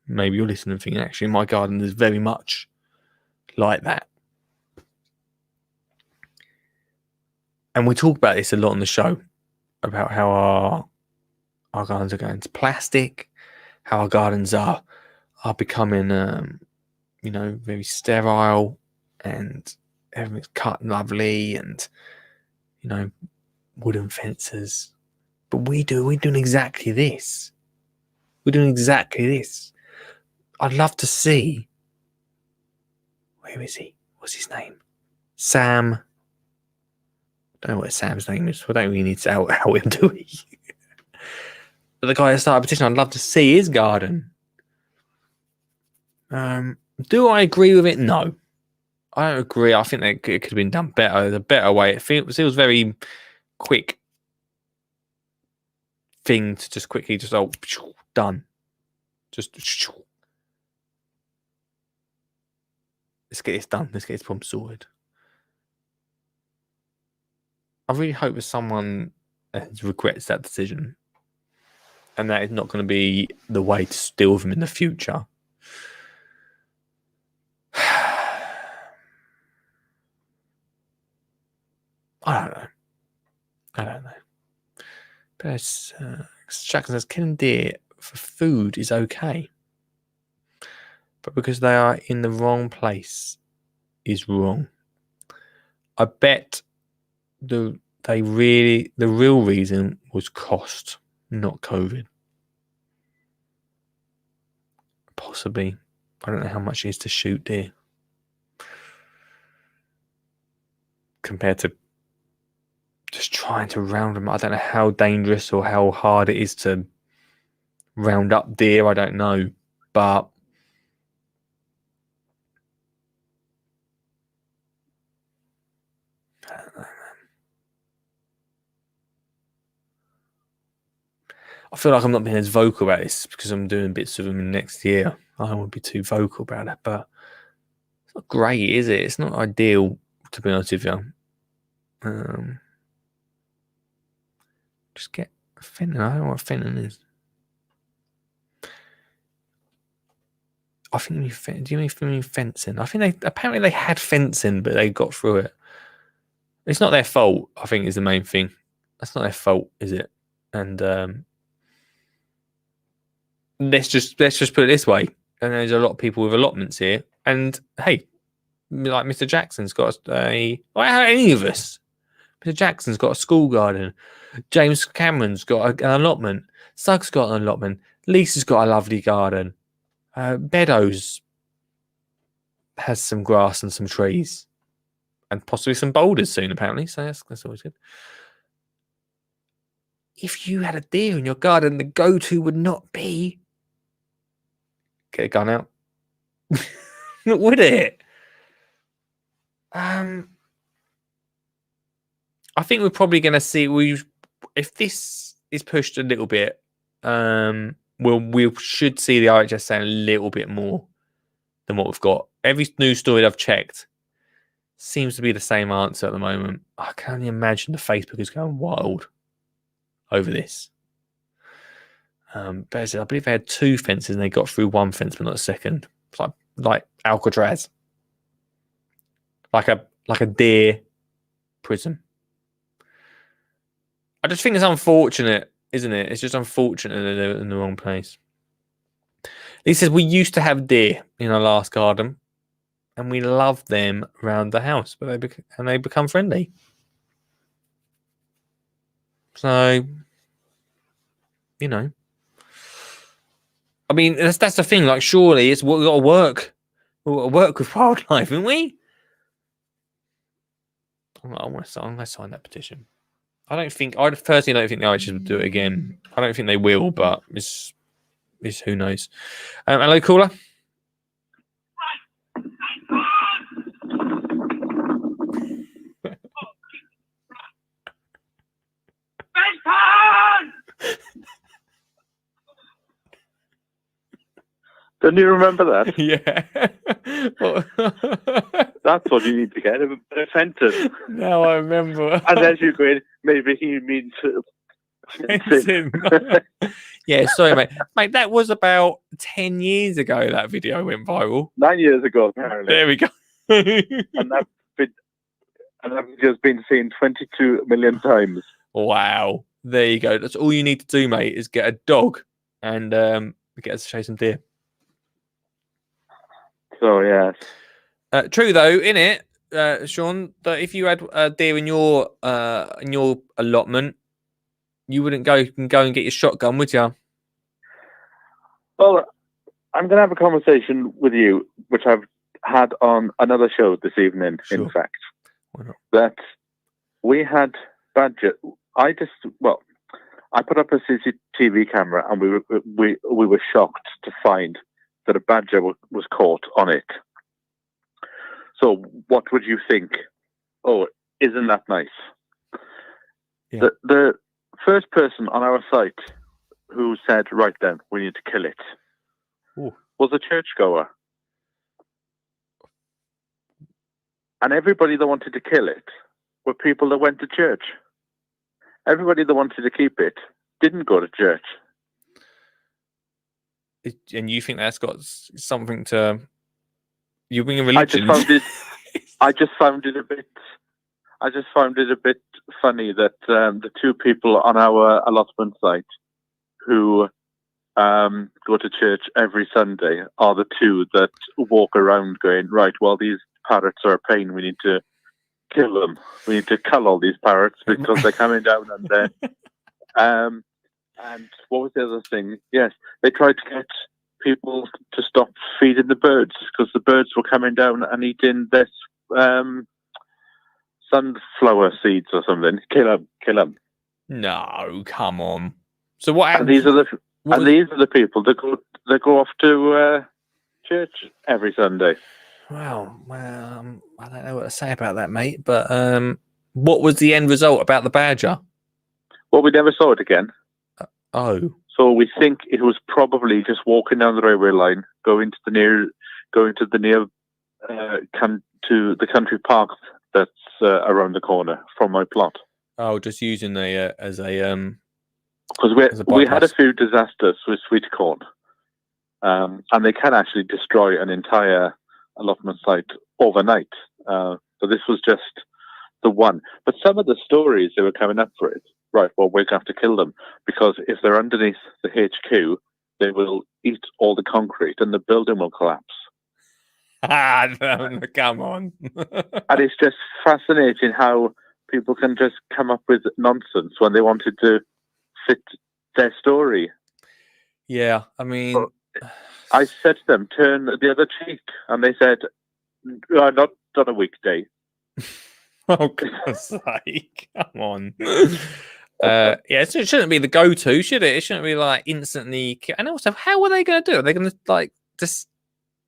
Maybe you're listening and thinking, actually, my garden is very much like that. And we talk about this a lot on the show, about how our gardens are going to plastic, how our gardens are becoming, very sterile, and everything's cut lovely, and wooden fences. But we're doing exactly this. We're doing exactly this. I'd love to see. Where is he? What's his name? Sam. I don't know what Sam's name is. I don't really need to out him, do we? But the guy that started a petition, I'd love to see his garden. Do I agree with it? No. I don't agree. I think that it could have been done better. The better way. It feels very quick thing to just quickly done. Just let's get this done. Let's get this problem sorted. I really hope that someone regrets that decision, and that is not going to be the way to deal with them in the future. I don't know. But Jackson says killing deer for food is okay, but because they are in the wrong place is wrong. I bet the real reason was cost, not COVID. Possibly. I don't know how much it is to shoot deer compared to just trying to round them. I don't know how dangerous or how hard it is to round up deer. I don't know, but I don't know, man. I feel like I'm not being as vocal about this because I'm doing bits of them next year. I don't want to be too vocal about it, but it's not great, is it? It's not ideal, to be honest with you. Just get Fenton. I don't know what Fenton is. I think do you mean fencing? I think apparently they had fencing, but they got through it. It's not their fault, I think, is the main thing. That's not their fault, is it? And let's just put it this way. And there's a lot of people with allotments here. And hey, like Mr. Jackson's got any of us. Mr. Jackson's got a school garden. James Cameron's got an allotment. Sug's got an allotment. Lisa's got a lovely garden. Beddoes has some grass and some trees. And possibly some boulders soon, apparently. So that's always good. If you had a deer in your garden, the go-to would not be get a gun out. Would it? I think we're probably going to see. If this is pushed a little bit, we should see the RHS saying a little bit more than what we've got. Every news story I've checked seems to be the same answer at the moment. I can only imagine the Facebook is going wild over this. But as I said, I believe they had 2 fences and they got through 1 fence, but not a second. It's like Alcatraz, like a deer prison. I just think it's unfortunate, isn't it? It's just unfortunate that they're in the wrong place. He says we used to have deer in our last garden, and we loved them around the house, but they become friendly. So, you know, I mean, that's the thing. Like, surely it's what we got to work. We got to work with wildlife, haven't we? I want to sign that petition. I personally don't think the RHS would do it again. I don't think they will, but it's who knows. Hello, caller. Don't you remember that? Yeah. That's what you need to get, a Fenton. Now I remember. And as you go in, maybe he means Fenton. Yeah, sorry, mate. Mate, that was about 10 years ago that video went viral. 9 years ago, apparently. There we go. and that video's been seen 22 million times. Wow. There you go. That's all you need to do, mate, is get a dog and get us to chase some deer. So, yes. True, though, innit, Sean, that if you had a deer in your allotment, you wouldn't go and get your shotgun, would you? Well, I'm going to have a conversation with you, which I've had on another show this evening, Sure. in fact. Why not? That we had badger. I put up a CCTV camera, and we were shocked to find that a badger was caught on it. So, what would you think? Oh, isn't that nice? Yeah. The first person on our site who said, "Right then, we need to kill it," Ooh. was a churchgoer. And everybody that wanted to kill it were people that went to church. Everybody that wanted to keep it didn't go to church. And you think that's got something to... You bring a religion? I just found it a bit funny that the two people on our allotment site who go to church every Sunday are the two that walk around going, right, well, these parrots are a pain. We need to kill them. We need to cull all these parrots because they're coming down and they're... and what was the other thing? Yes, they tried to get people to stop feeding the birds because the birds were coming down and eating this sunflower seeds or something. Kill them. No, come on. So what And happened? these are the what was- these are the people that go off to church every Sunday. Well, I don't know what to say about that, mate. But what was the end result about the badger? Well, we never saw it again. Oh, So we think it was probably just walking down the railway line, going to the near to the country park that's around the corner from my plot. just using the as a Because As a we had a bypass. few disasters with sweet corn, and they can actually destroy an entire allotment site overnight. So this was just the one. But some of the stories they were coming up for it, right, well, we're going to have to kill them because if they're underneath the HQ, they will eat all the concrete and the building will collapse. come on. And it's just fascinating how people can just come up with nonsense when they wanted to fit their story. Yeah, I mean, I said to them, turn the other cheek. And they said, not on a weekday. oh God's sake, come on. Yeah, it shouldn't be the go-to, should it? It shouldn't be like instantly. And also, how are they going to do it? Are they going to like just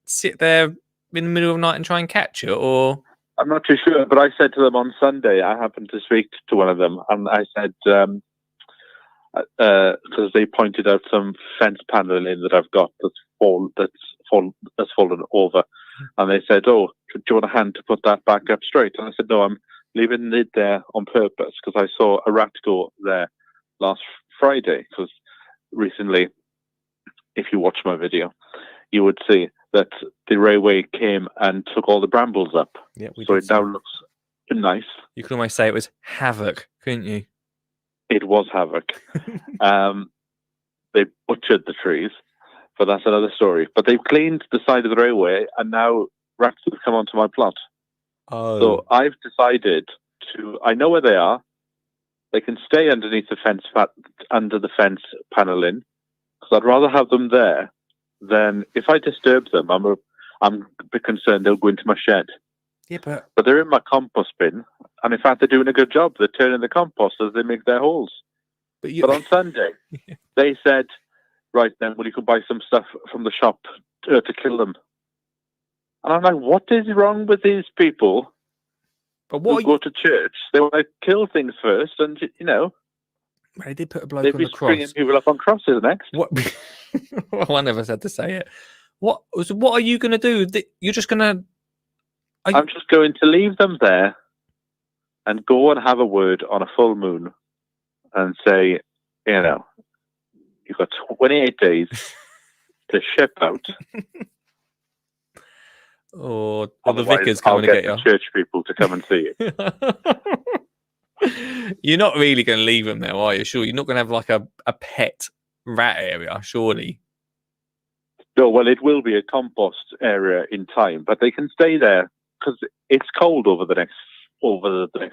sit there in the middle of the night and try and catch it, or? I'm not too sure, but I said to them on Sunday, I happened to speak to one of them, and I said, because they pointed out some fence paneling that I've got that's fallen over, and they said, "Oh, do you want a hand to put that back up straight?" And I said, "No, I'm leaving it there on purpose because I saw a rat go there last Friday. Because recently, if you watch my video, you would see that the railway came and took all the brambles up, Yeah, so it now looks nice." You could almost say it was havoc, couldn't you? It was havoc. They butchered the trees, but that's another story. But they've cleaned the side of the railway, and now rats have come onto my plot. Oh, So I've decided I know where they are. They can stay underneath the fence, under the fence paneling, because I'd rather have them there than if I disturb them. I'm a bit concerned they'll go into my shed. yeah, but But they're in my compost bin, and in fact, they're doing a good job. They're turning the compost as they make their holes. you. But on Sunday, they said, "Right then, well, you can buy some stuff from the shop to kill them." And I'm like, what is wrong with these people but who what? go to church? They want to kill things first, and They did put a bloke they'd on be the stringing cross. people up on crosses next. What? One of us had to say it. What are you going to do? You're just going to. I'm just going to leave them there and go and have a word on a full moon and say, you've got 28 days to ship out. Or the Otherwise, vicar's I'll coming to get the you. church people to come and see you. You're not really going to leave them there, are you? Sure, you're not going to have like a pet rat area, surely. No, well, it will be a compost area in time, but they can stay there because it's cold over the next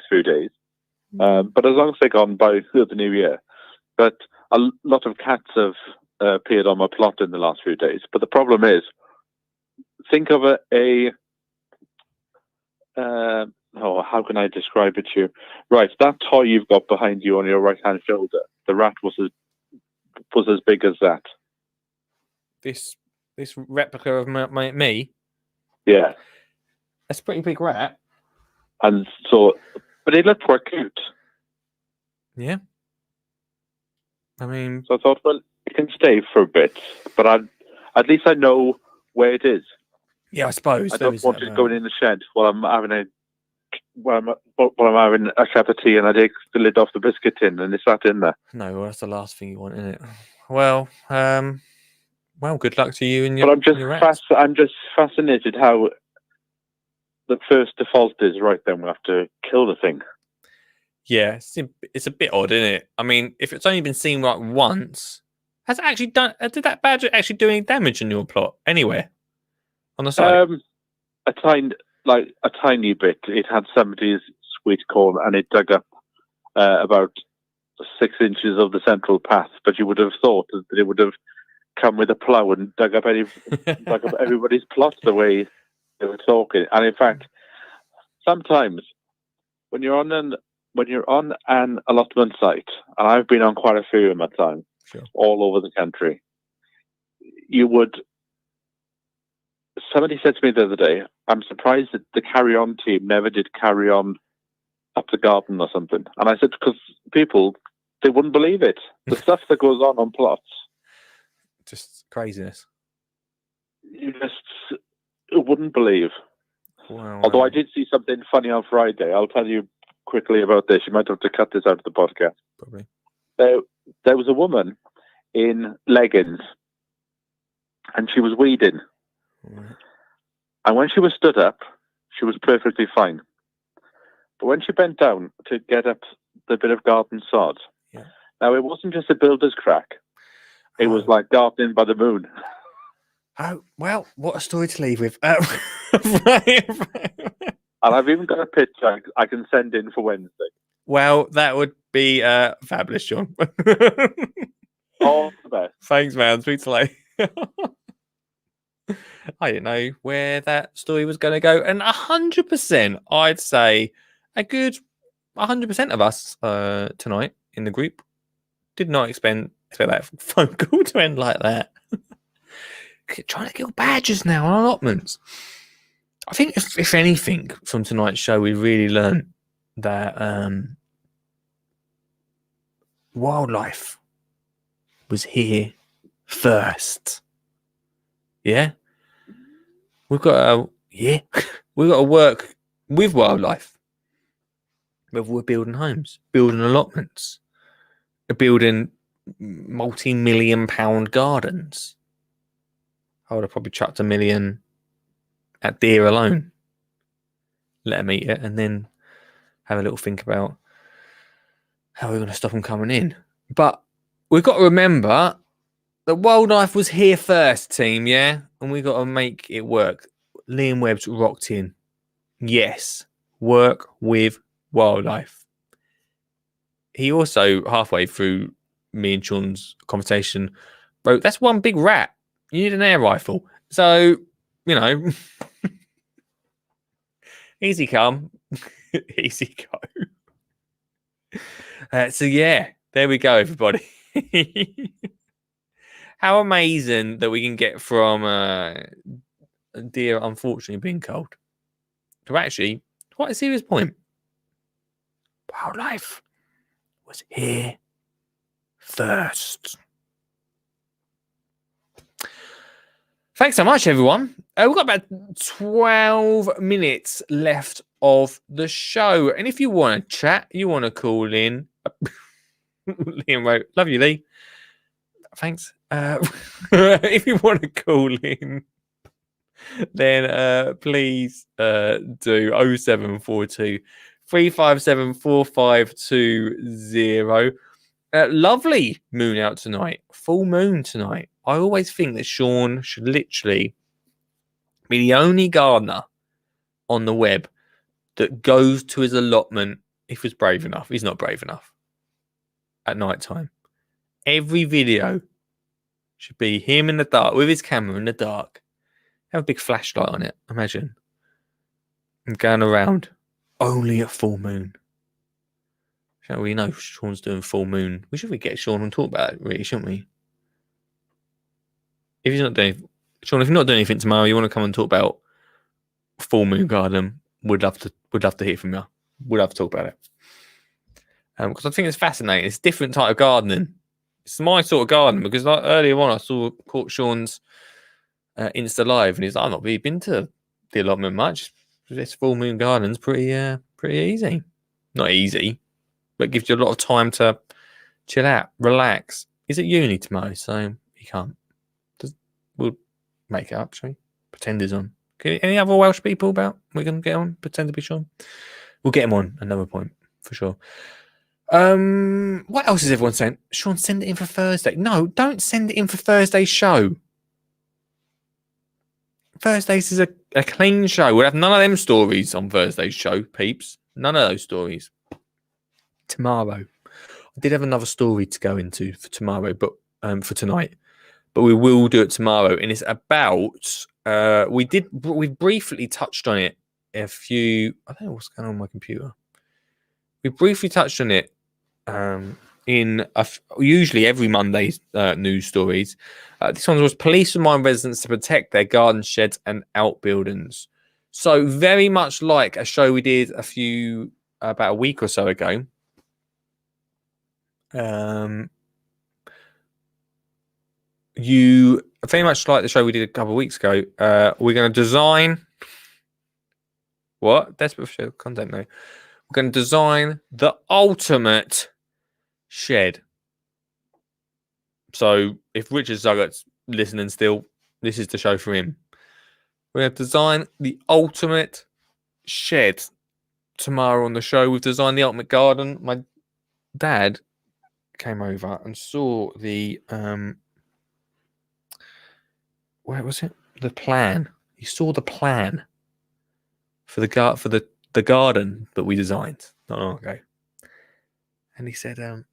few days. But as long as they're gone by the new year. But a lot of cats have appeared on my plot in the last few days. But the problem is, think of how can I describe it to you? Right, that toy you've got behind you on your right-hand shoulder, the rat was as big as that. This replica of me, Yeah. that's a pretty big rat. And so, but it looked quite cute. Yeah. I mean, So I thought, well, it can stay for a bit, but at least I know where it is. yeah, I suppose. I there don't is want that it going in the shed while I'm having a cup of tea and I take the lid off the biscuit tin and it's sat in there. No, well, that's the last thing you want, isn't it? Well, good luck to you and your. But I'm just your rats. I'm just fascinated how the first default is right then we have to kill the thing. Yeah, it's a bit odd, isn't it? I mean, if it's only been seen like once, has it actually done? Did that badger actually do any damage in your plot anywhere on the site? A tiny bit. It had somebody's sweet corn, and it dug up about 6 inches of the central path. But you would have thought that it would have come with a plough and dug up everybody's plot the way they were talking. And in fact, sometimes when you're on an allotment site, and I've been on quite a few in my time, Sure. all over the country, somebody said to me the other day, I'm surprised that the Carry On team never did carry on up the garden or something. And I said, because people, they wouldn't believe it. The stuff that goes on plots. Just craziness. You just wouldn't believe. Wow. Although I did see something funny on Friday. I'll tell you quickly about this. You might have to cut this out of the podcast. Probably. There was a woman in leggings, and she was weeding. Right. And when she was stood up, she was perfectly fine. But when she bent down to get up the bit of garden sod, Yeah. Now it wasn't just a builder's crack. It was like gardening by the moon. Oh, well, what a story to leave with. Right. And I've even got a picture I can send in for Wednesday. Well, that would be fabulous, Sean. All the best. Thanks, man. Speak to you later. I didn't know where that story was going to go. And 100%, I'd say a good 100% of us tonight in the group did not expect that phone call to end like that. Trying to kill badgers now on allotments. I think if anything from tonight's show, we really learned that wildlife was here first. Yeah, we've got to work with wildlife. Whether we're building homes, building allotments, building multi-million-pound gardens. I would have probably chucked $1 million at deer alone. Let them eat it, and then have a little think about how we're going to stop them coming in. But we've got to remember that wildlife was here first, team, yeah? And we got to make it work. Liam Webb's rocked in. Yes, work with wildlife. He also, halfway through me and Sean's conversation, wrote, that's one big rat. You need an air rifle. So, you know, easy come, easy go. So, yeah, there we go, everybody. How amazing that we can get from a deer unfortunately being culled to actually quite a serious point. Wildlife was here first. Thanks so much, everyone. We've got about 12 minutes left of the show. And if you want to chat, you want to call in. Liam wrote, love you, Lee. Thanks. If you want to call in, then please do 0742 357 4520. Lovely moon out tonight. Full moon tonight. I always think that Sean should literally be the only gardener on the web that goes to his allotment if he's brave enough. He's not brave enough at night time. Every video should be him in the dark with his camera in the dark. Have a big flashlight on it, imagine. And going around only at full moon. Shall we know Sean's doing full moon? We should get Sean and talk about it, really, shouldn't we? If he's not doing, Sean, if you're not doing anything tomorrow, you want to come and talk about full moon garden, we'd love to hear from you. We'd love to talk about it. Because I think it's fascinating. It's a different type of gardening. It's my sort of garden because like earlier on I caught Sean's Insta Live and he's like, I've not really been to the allotment much. This full moon garden's pretty easy. Not easy, but gives you a lot of time to chill out, relax. He's at uni tomorrow, so he can't. We'll make it up, shall we? Pretend he's on. Okay, any other Welsh people about? We can get on, pretend to be Sean. We'll get him on another point. for sure. What else is everyone saying? Sean, send it in for Thursday. No, don't send it in for Thursday's show. Thursdays is a clean show. We'll have none of them stories on Thursday's show, peeps. None of those stories. Tomorrow. I did have another story to go into for tomorrow, but for tonight. But we will do it tomorrow. And it's about we briefly touched on it I don't know what's going on with my computer. We briefly touched on it in usually every Monday's news stories. This one was police remind residents to protect their garden sheds and outbuildings. So very much like a show we did about a week or so ago. You very much like the show we did a couple of weeks ago. We're going to design what? Desperate for show content now. We're going to design the ultimate shed. So if Richard Zuggert's listening still, this is the show for him. We're going to design the ultimate shed tomorrow on the show. We've designed the ultimate garden. My dad came over and saw the where was it? The plan. He saw the plan for the garden that we designed not long ago. And he said, what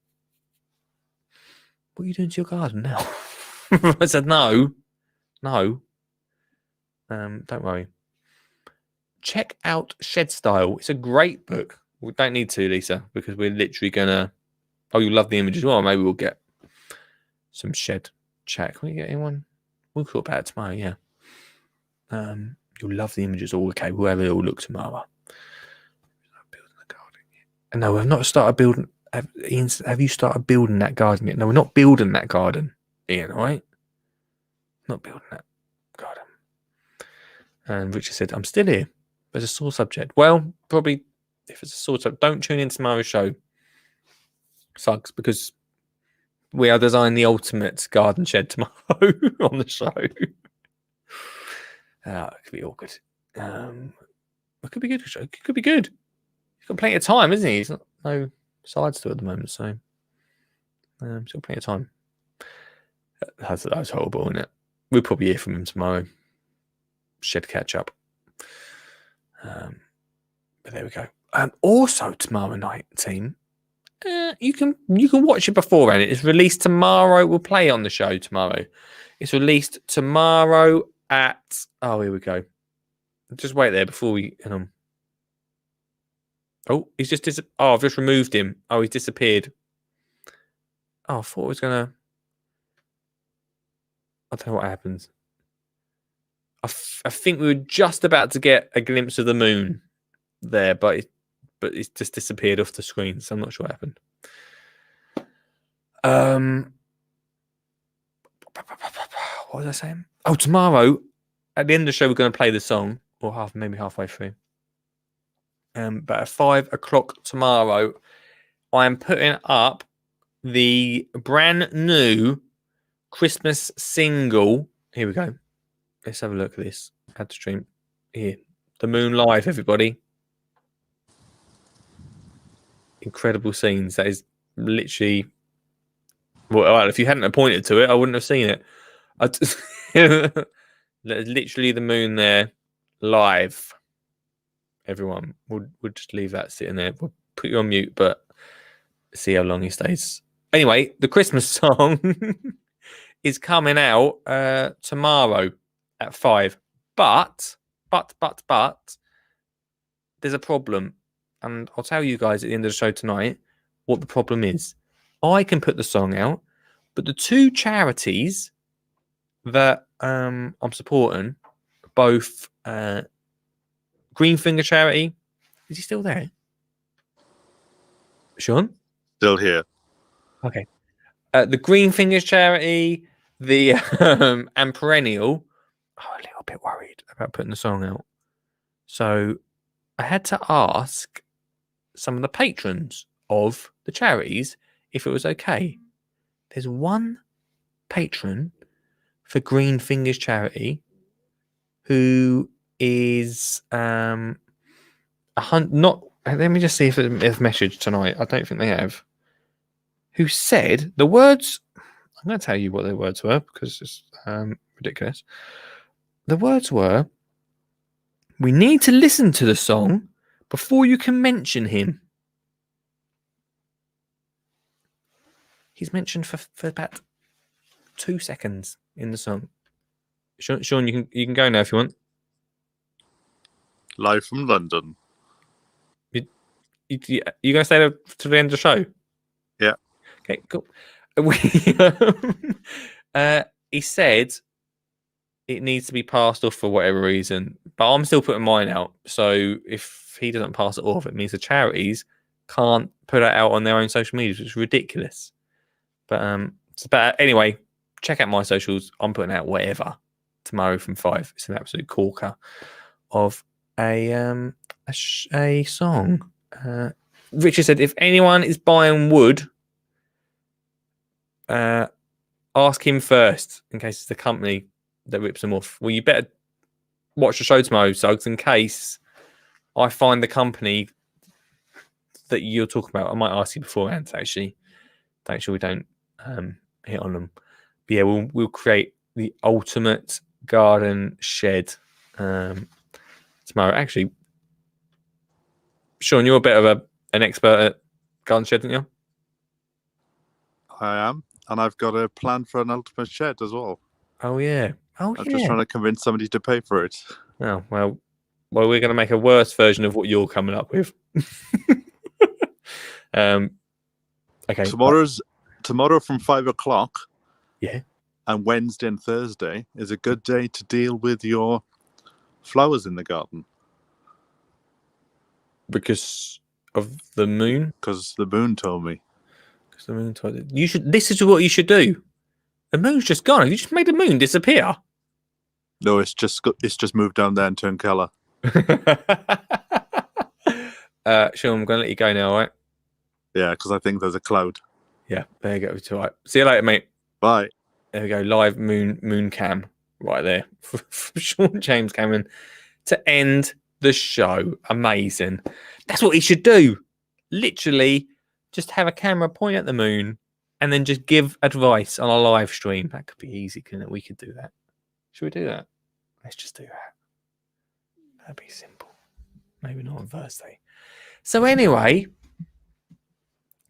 are you doing to your garden now? I said, no. Don't worry. Check out Shed Style. It's a great book. We don't need to, Lisa, because we're literally going to... Oh, you love the image as well. Maybe we'll get some shed chat. Can we get anyone? We'll talk about it tomorrow, yeah. You'll love the images. All okay. We'll have it all look tomorrow. Building the garden yet. No, we've not started building... Ian, have you started building that garden yet? No, we're not building that garden, Ian, all right? Not building that garden. And Richard said, I'm still here. There's a sore subject. Well, probably if it's a sore subject, don't tune in tomorrow's show, Suggs, because we are designing the ultimate garden shed tomorrow on the show. It could be awkward. It could be good. It could be good. He's got plenty of time, isn't he? He's not no sides to it at the moment, so he's got plenty of time. That was horrible, isn't it? We'll probably hear from him tomorrow. Shed catch up. But there we go. Also tomorrow night, team. You can watch it beforehand. It's released tomorrow. We'll play it on the show tomorrow. It's released tomorrow at... Oh, here we go. Just wait there before we... Oh, he's just... I've just removed him. Oh, he's disappeared. Oh, I thought I was going to... I don't know what happens. I think we were just about to get a glimpse of the moon there, but it's just disappeared off the screen, so I'm not sure what happened. What was I saying? Oh, tomorrow, at the end of the show, we're going to play the song, or maybe halfway through. But at 5 o'clock tomorrow, I am putting up the brand new Christmas single. Here we go. Let's have a look at this. Add to stream. Here. The Moon Live, everybody. Incredible scenes. That is literally... Well, if you hadn't pointed to it, I wouldn't have seen it. Literally the moon there. Live. Everyone. We'll just leave that sitting there. We'll put you on mute, but see how long he stays. Anyway, the Christmas song is coming out tomorrow at 5. But there's a problem, and I'll tell you guys at the end of the show tonight what the problem is. I can put the song out, but the two charities that I'm supporting, both Greenfinger charity, is he still there? Sean? Still here. Okay. The Greenfingers charity, the and Perennial. Oh, a little bit worried about putting the song out. So I had to ask some of the patrons of the charities if it was okay. There's one patron for Greenfingers charity who is not let me just see if they've messaged tonight. I don't think they have. Who said the words? I'm going to tell you what their words were because it's ridiculous. The words were, "We need to listen to the song before you can mention him." He's mentioned for about 2 seconds in the song. Sean, you can go now if you want. Live from London. You going to stay there to the end of the show? Yeah. Okay, cool. He said it needs to be passed off for whatever reason, but I'm still putting mine out. So if he doesn't pass it off, it means the charities can't put it out on their own social media, which is ridiculous. But anyway, check out my socials. I'm putting out whatever tomorrow from 5. It's an absolute corker of a song. Richard said, if anyone is buying wood, ask him first in case it's the company that rips them off. Well, you better watch the show tomorrow, Suggs, in case I find the company that you're talking about. I might ask you beforehand to actually make sure we don't hit on them. But yeah, we'll create the ultimate garden shed tomorrow. Actually, Sean, you're a bit of an expert at garden shed, aren't you? I am. And I've got a plan for an ultimate shed as well. Oh yeah. I'm just trying to convince somebody to pay for it. Oh well, we're going to make a worse version of what you're coming up with. Okay. Tomorrow from 5 o'clock. Yeah. And Wednesday and Thursday is a good day to deal with your flowers in the garden. Because of the moon? Because the moon told me. Because the moon told you. You should. This is what you should do. The moon's just gone. Have you just made the moon disappear? No, it's just moved down there and turned colour. Sean, I'm going to let you go now, all right? Yeah, because I think there's a cloud. Yeah, there you go. It's all right. See you later, mate. Bye. There we go. Live moon cam right there from Sean James Cameron to end the show. Amazing. That's what he should do. Literally, just have a camera point at the moon and then just give advice on a live stream. That could be easy, couldn't it? We could do that. Should we do that? Let's just do that. That'd be simple. Maybe not on Thursday. So anyway,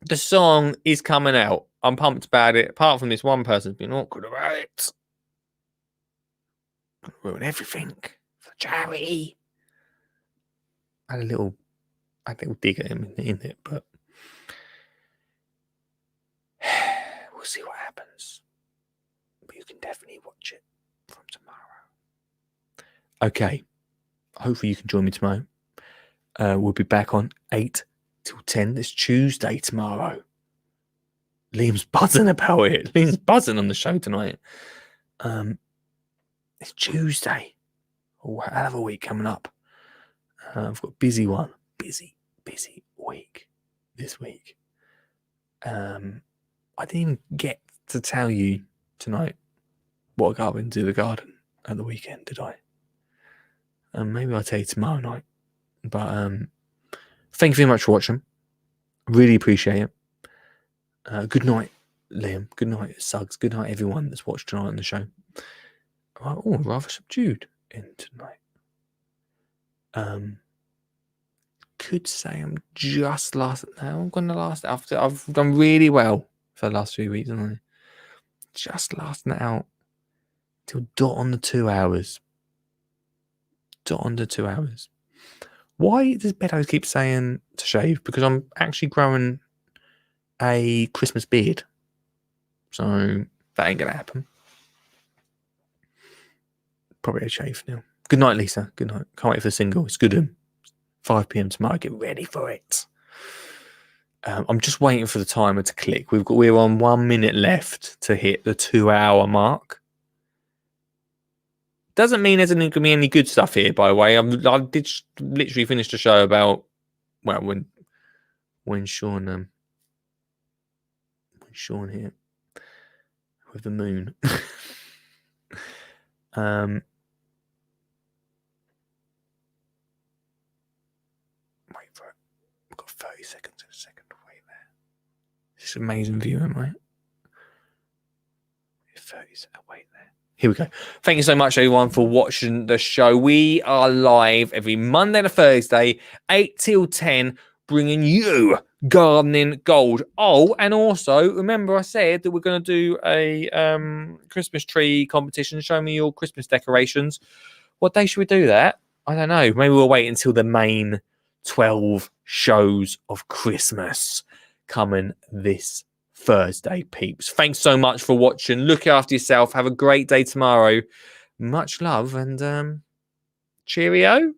the song is coming out. I'm pumped about it. Apart from this one person's been awkward about it. Ruin everything for charity. I had a little dig at him in it, but we'll see what happens. But you can definitely watch it from tomorrow. Okay. Hopefully you can join me tomorrow. We'll be back on 8 till 10. It's Tuesday tomorrow. Liam's buzzing about it. Liam's buzzing on the show tonight. It's Tuesday. Oh, hell of a week coming up. I've got a busy one. Busy week this week. I didn't even get to tell you tonight what I got up into the garden at the weekend, did I? Maybe I'll tell you tomorrow night. But thank you very much for watching. Really appreciate it. Good night, Liam. Good night, Suggs. Good night, everyone that's watched tonight on the show. Oh, rather subdued in tonight. Could say I'm just last. Now I'm going to last after. I've done really well for the last 3 weeks, haven't I? Just lasting it out till dot on the 2 hours. Dot on the 2 hours. Why does Beto keep saying to shave? Because I'm actually growing a Christmas beard. So that ain't going to happen. Probably a shave now. Good night, Lisa. Good night. Can't wait for the single. It's good. 5 p.m. tomorrow. Get ready for it. I'm just waiting for the timer to click. We're on 1 minute left to hit the 2 hour mark. Doesn't mean there's going to be any good stuff here, by the way. I did literally finish the show about when Sean hit with the moon. Wait for it. 30 seconds in a second. Wait there. This is amazing viewing, right? 30 seconds. Wait there. Here we go. Thank you so much, everyone, for watching the show. We are live every Monday to Thursday, 8 till 10, bringing you gardening gold. Oh, and also, remember I said that we're going to do a Christmas tree competition. Show me your Christmas decorations. What day should we do that? I don't know. Maybe we'll wait until the main 12 shows of Christmas coming this Thursday, peeps. Thanks so much for watching. Look after yourself. Have a great day tomorrow. Much love and cheerio.